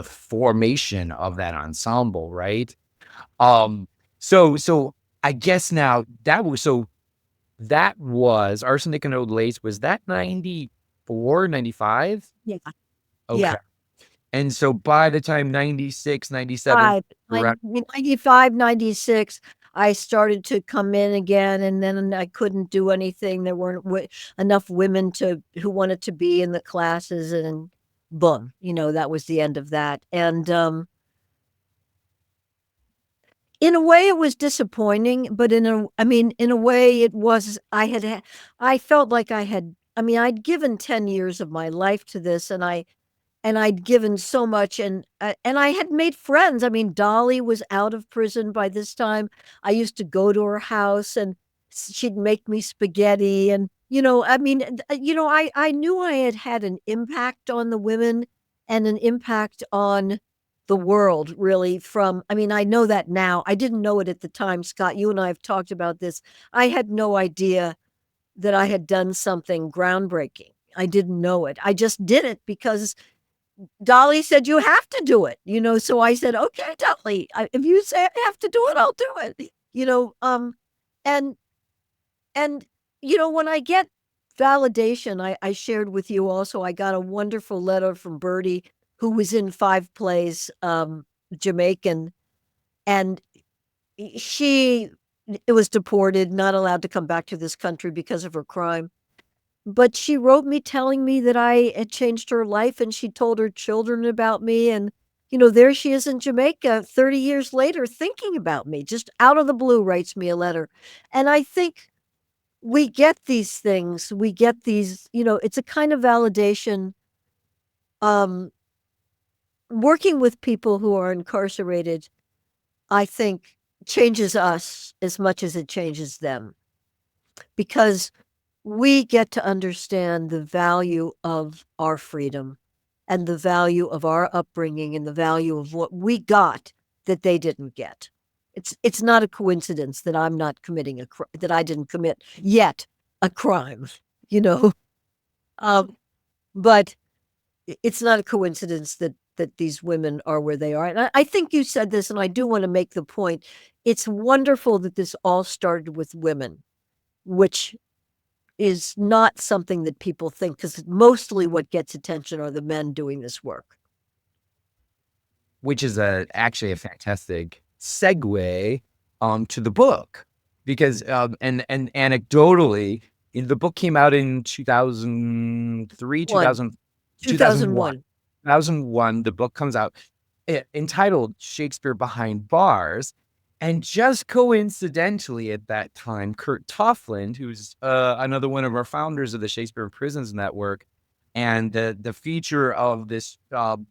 formation of that ensemble, right? So I guess now that was Arsenic and Old Lace. Was that 94, 95? Yeah. Okay. Yeah. And so by the time 96, 97, 95, 96, I started to come in again, and then I couldn't do anything. There weren't enough women who wanted to be in the classes, and boom, that was the end of that. And in a way it was disappointing, but in a way it was, I felt like I'd given 10 years of my life to this, and I'd given so much, and I had made friends. Dolly was out of prison by this time. I used to go to her house, and she'd make me spaghetti, and I knew I had had an impact on the women and an impact on the world, really. I know that now. I didn't know it at the time. Scott, you and I have talked about this. I had no idea that I had done something groundbreaking. I didn't know it. I just did it because Dolly said, you have to do it, so I said, okay, Dolly, if you say I have to do it, I'll do it, and when I get validation, I shared with you also, I got a wonderful letter from Bertie, who was in 5 plays, Jamaican, and she was deported, not allowed to come back to this country because of her crime. But she wrote me telling me that I had changed her life, and she told her children about me. And, there she is in Jamaica 30 years later thinking about me, just out of the blue, writes me a letter. And I think we get these things. We get these, it's a kind of validation. Working with people who are incarcerated, I think, changes us as much as it changes them. Because we get to understand the value of our freedom and the value of our upbringing and the value of what we got that they didn't get. It's not a coincidence that I'm not committing that I didn't commit yet a crime, you know. But it's not a coincidence that these women are where they are. And I think you said this, and I do want to make the point. It's wonderful that this all started with women, which is not something that people think, because mostly what gets attention are the men doing this work. Which is actually a fantastic segue to the book, because and anecdotally, the book came out in 2003, 2001. 2001, the book comes out entitled Shakespeare Behind Bars. And just coincidentally at that time, Kurt Toffland, who's another one of our founders of the Shakespeare Prisons Network, and the feature of this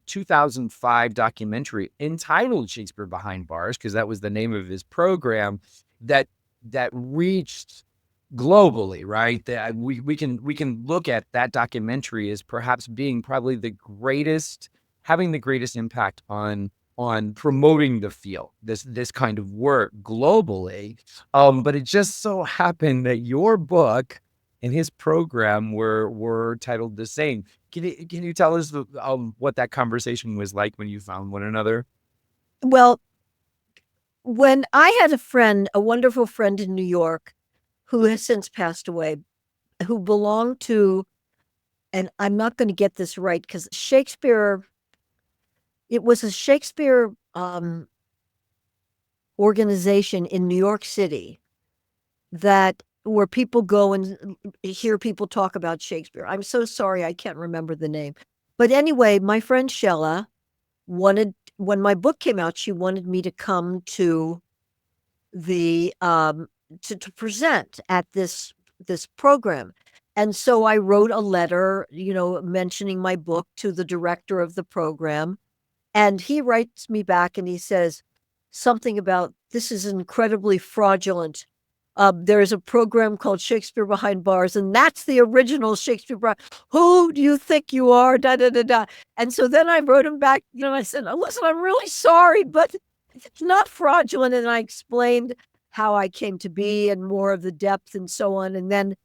2005 documentary entitled Shakespeare Behind Bars, because that was the name of his program, that reached globally, right? That we can look at that documentary as perhaps being probably having the greatest impact on promoting the field, this kind of work globally. But it just so happened that your book and his program were titled the same. Can you tell us what that conversation was like when you found one another? Well, when I had a wonderful friend in New York, who has since passed away, who belonged to, and I'm not going to get this right, because it was a Shakespeare organization in New York City where people go and hear people talk about Shakespeare. I'm so sorry, I can't remember the name. But anyway, my friend Shella when my book came out, she wanted me to come to the to present at this program. And so I wrote a letter, mentioning my book to the director of the program. And he writes me back and he says something about, this is incredibly fraudulent. There's a program called Shakespeare Behind Bars, and that's the original Shakespeare. Who do you think you are? Da, da, da, da. And so then I wrote him back, I said, listen, I'm really sorry, but it's not fraudulent. And I explained how I came to be and more of the depth and so on. And then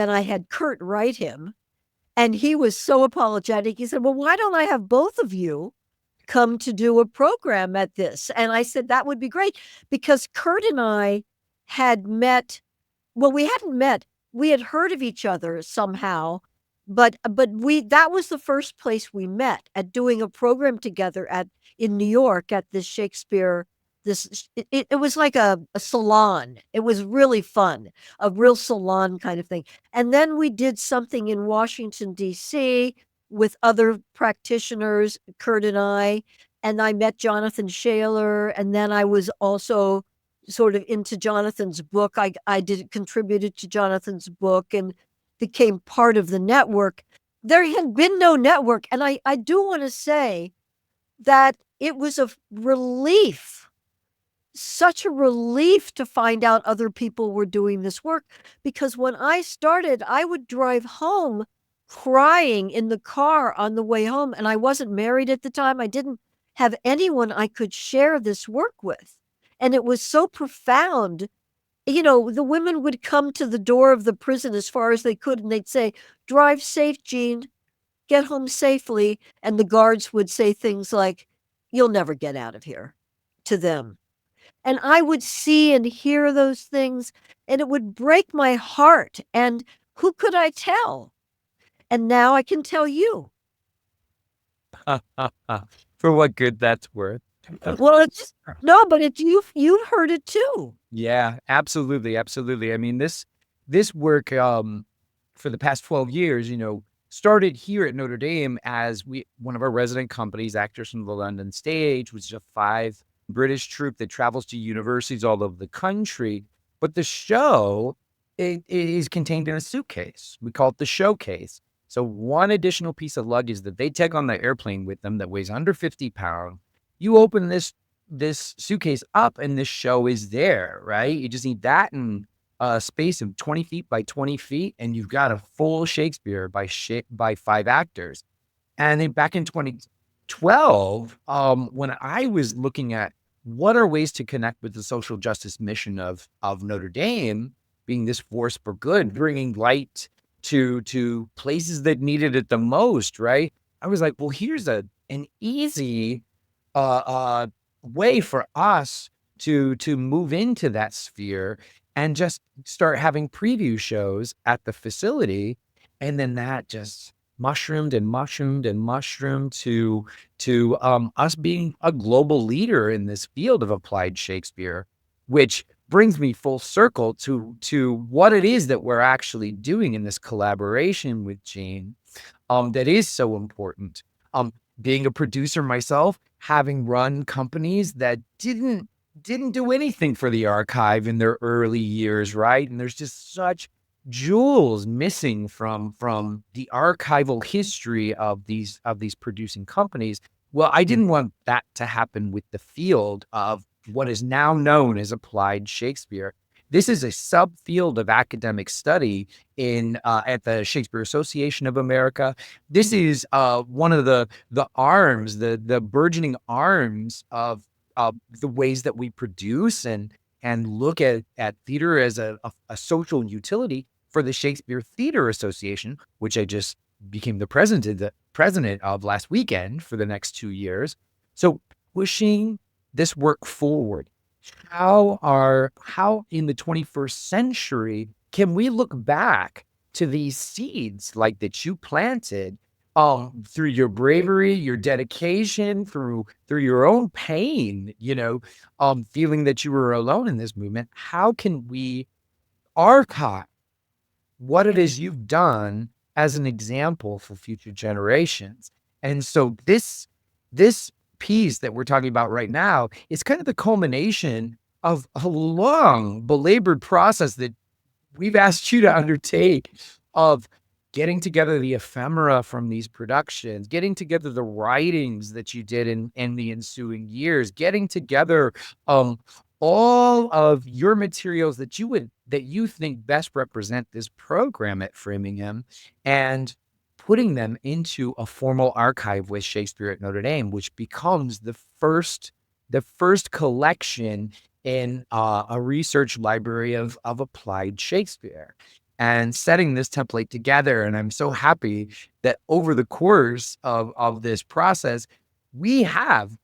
I had Kurt write him, and he was so apologetic. He said, well, why don't I have both of you come to do a program at this? And I said, that would be great, because Kurt and I had met. Well, we hadn't met. We had heard of each other somehow, but that was the first place we met, at doing a program together in New York at this Shakespeare. It was like a salon. It was really fun, a real salon kind of thing. And then we did something in Washington, D.C. with other practitioners, Kurt and I met Jonathan Shaler. And then I was also sort of into Jonathan's book. I contributed to Jonathan's book and became part of the network. There had been no network. And I do want to say that it was a relief, such a relief, to find out other people were doing this work. Because when I started, I would drive home crying in the car on the way home. And I wasn't married at the time. I didn't have anyone I could share this work with. And it was so profound. The women would come to the door of the prison as far as they could, and they'd say, drive safe, Jean, get home safely. And the guards would say things like, you'll never get out of here, to them. And I would see and hear those things, and it would break my heart. And who could I tell? And now I can tell you. For what good that's worth. Well, but you've heard it too. Yeah, absolutely. I mean, this work for the past 12 years, started here at Notre Dame as one of our resident companies, Actors from the London Stage, which is a 5 British troupe that travels to universities all over the country. But the show, it is contained in a suitcase. We call it the showcase. So one additional piece of luggage that they take on the airplane with them that weighs under 50 pounds. You open this suitcase up and this show is there, right? You just need that in a space of 20 feet by 20 feet, and you've got a full Shakespeare by 5 actors. And then back in 2012, when I was looking at what are ways to connect with the social justice mission of Notre Dame, being this force for good, bringing light to places that needed it the most, right? I was like, well, here's an easy way for us to move into that sphere and just start having preview shows at the facility. And then that just mushroomed and mushroomed and mushroomed to us being a global leader in this field of applied Shakespeare, which brings me full circle to what it is that we're actually doing in this collaboration with Gene, that is so important. Being a producer myself, having run companies that didn't do anything for the archive in their early years, right? And there's just such jewels missing from the archival history of these producing companies. Well, I didn't want that to happen with the field of what is now known as applied Shakespeare. This is a subfield of academic study in at the Shakespeare Association of America. This is one of the arms, the burgeoning arms of the ways that we produce and look at theater as a social utility for the Shakespeare Theater Association, which I just became the president of last weekend for the next 2 years. So pushing this work forward. How in the 21st century can we look back to these seeds like that you planted through your bravery, your dedication, through your own pain, feeling that you were alone in this movement? How can we archive what it is you've done as an example for future generations? And so this piece that we're talking about right now is kind of the culmination of a long belabored process that we've asked you to undertake of getting together the ephemera from these productions, getting together the writings that you did in the ensuing years, getting together all of your materials that you think best represent this program at Framingham, and putting them into a formal archive with Shakespeare at Notre Dame, which becomes the first collection in a research library of applied Shakespeare, and setting this template together. And I'm so happy that over the course of this process, we have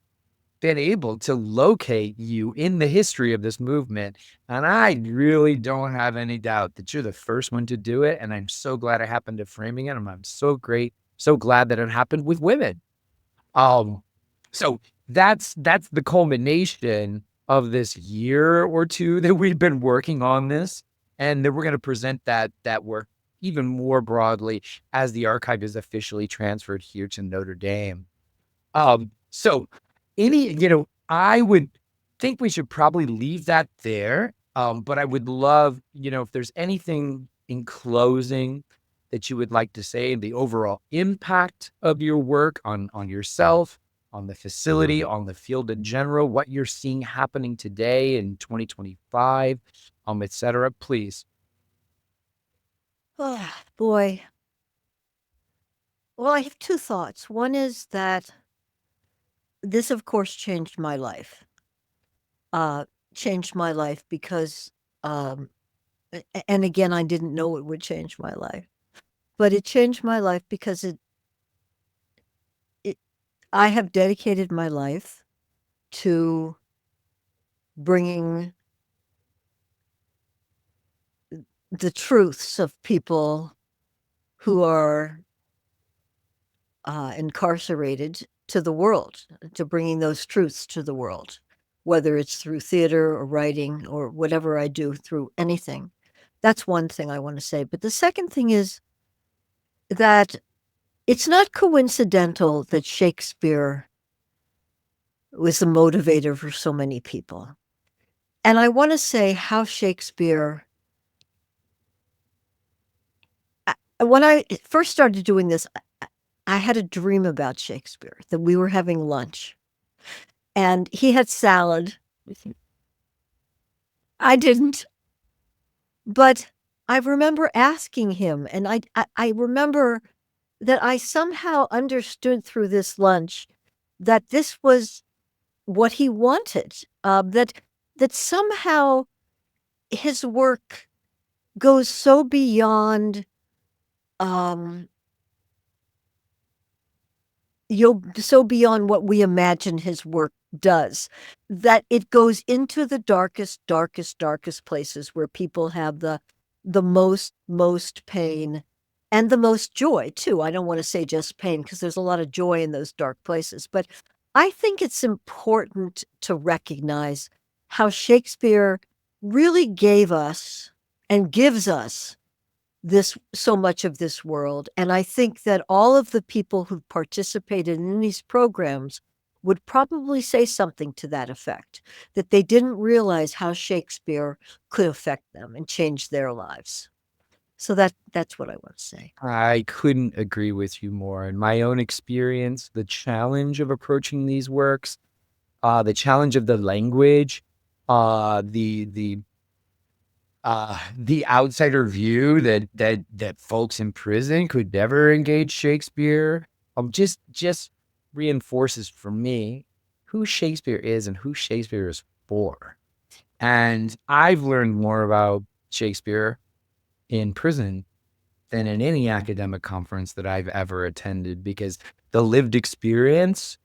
been able to locate you in the history of this movement. And I really don't have any doubt that you're the first one to do it. And I'm so glad it happened at Framingham. And I'm so glad that it happened with women. So that's the culmination of this year or two that we've been working on this. And then we're going to present that work even more broadly as the archive is officially transferred here to Notre Dame. So I would think we should probably leave that there. But I would love, if there's anything in closing that you would like to say, the overall impact of your work on yourself, on the facility, on the field in general, what you're seeing happening today in 2025, et cetera, please. Oh, boy. Well, I have two thoughts. One is that this, of course, changed my life. Changed my life because, and again, I didn't know it would change my life, but it changed my life because I have dedicated my life to bringing the truths of people who are incarcerated to the world, to bringing those truths to the world, whether it's through theater or writing or whatever I do, through anything. That's one thing I want to say. But the second thing is that it's not coincidental that Shakespeare was the motivator for so many people. And I want to say how Shakespeare, when I first started doing this, I had a dream about Shakespeare, that we were having lunch and he had salad. I didn't, but I remember asking him, and I remember that I somehow understood through this lunch that this was what he wanted. that somehow his work goes so beyond so beyond what we imagine his work does, that it goes into the darkest places where people have the most pain and the most joy too. I don't want to say just pain, because there's a lot of joy in those dark places, but I think it's important to recognize how Shakespeare really gave us and gives us so much of this world. And I think that all of the people who participated in these programs would probably say something to that effect, that they didn't realize how Shakespeare could affect them and change their lives. So that's what I want to say. I couldn't agree with you more. In my own experience, the challenge of approaching these works, the challenge of the language, the outsider view that folks in prison could never engage Shakespeare, just reinforces for me who Shakespeare is and who Shakespeare is for. And I've learned more about Shakespeare in prison than in any academic conference that I've ever attended, because the lived experience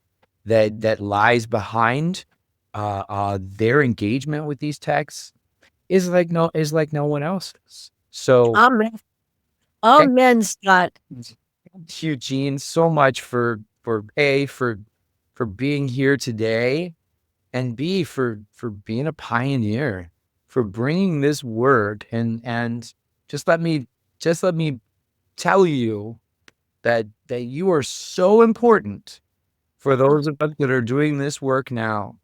that lies behind their engagement with these texts is like no one else's. So Amen. Okay. Amen, Scott. Thank you, Gene, so much for being here today, and B, for being a pioneer, for bringing this word, and just let me tell you that you are so important for those of us that are doing this work now,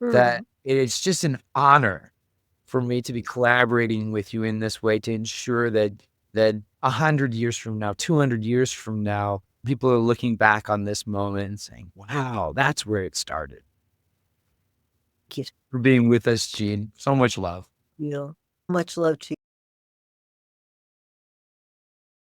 that it's just an honor for me to be collaborating with you in this way to ensure that 100 years from now, 200 years from now, people are looking back on this moment and saying, wow, that's where it started. Thank you. For being with us, Gene. So much love. Yeah. Much love to you.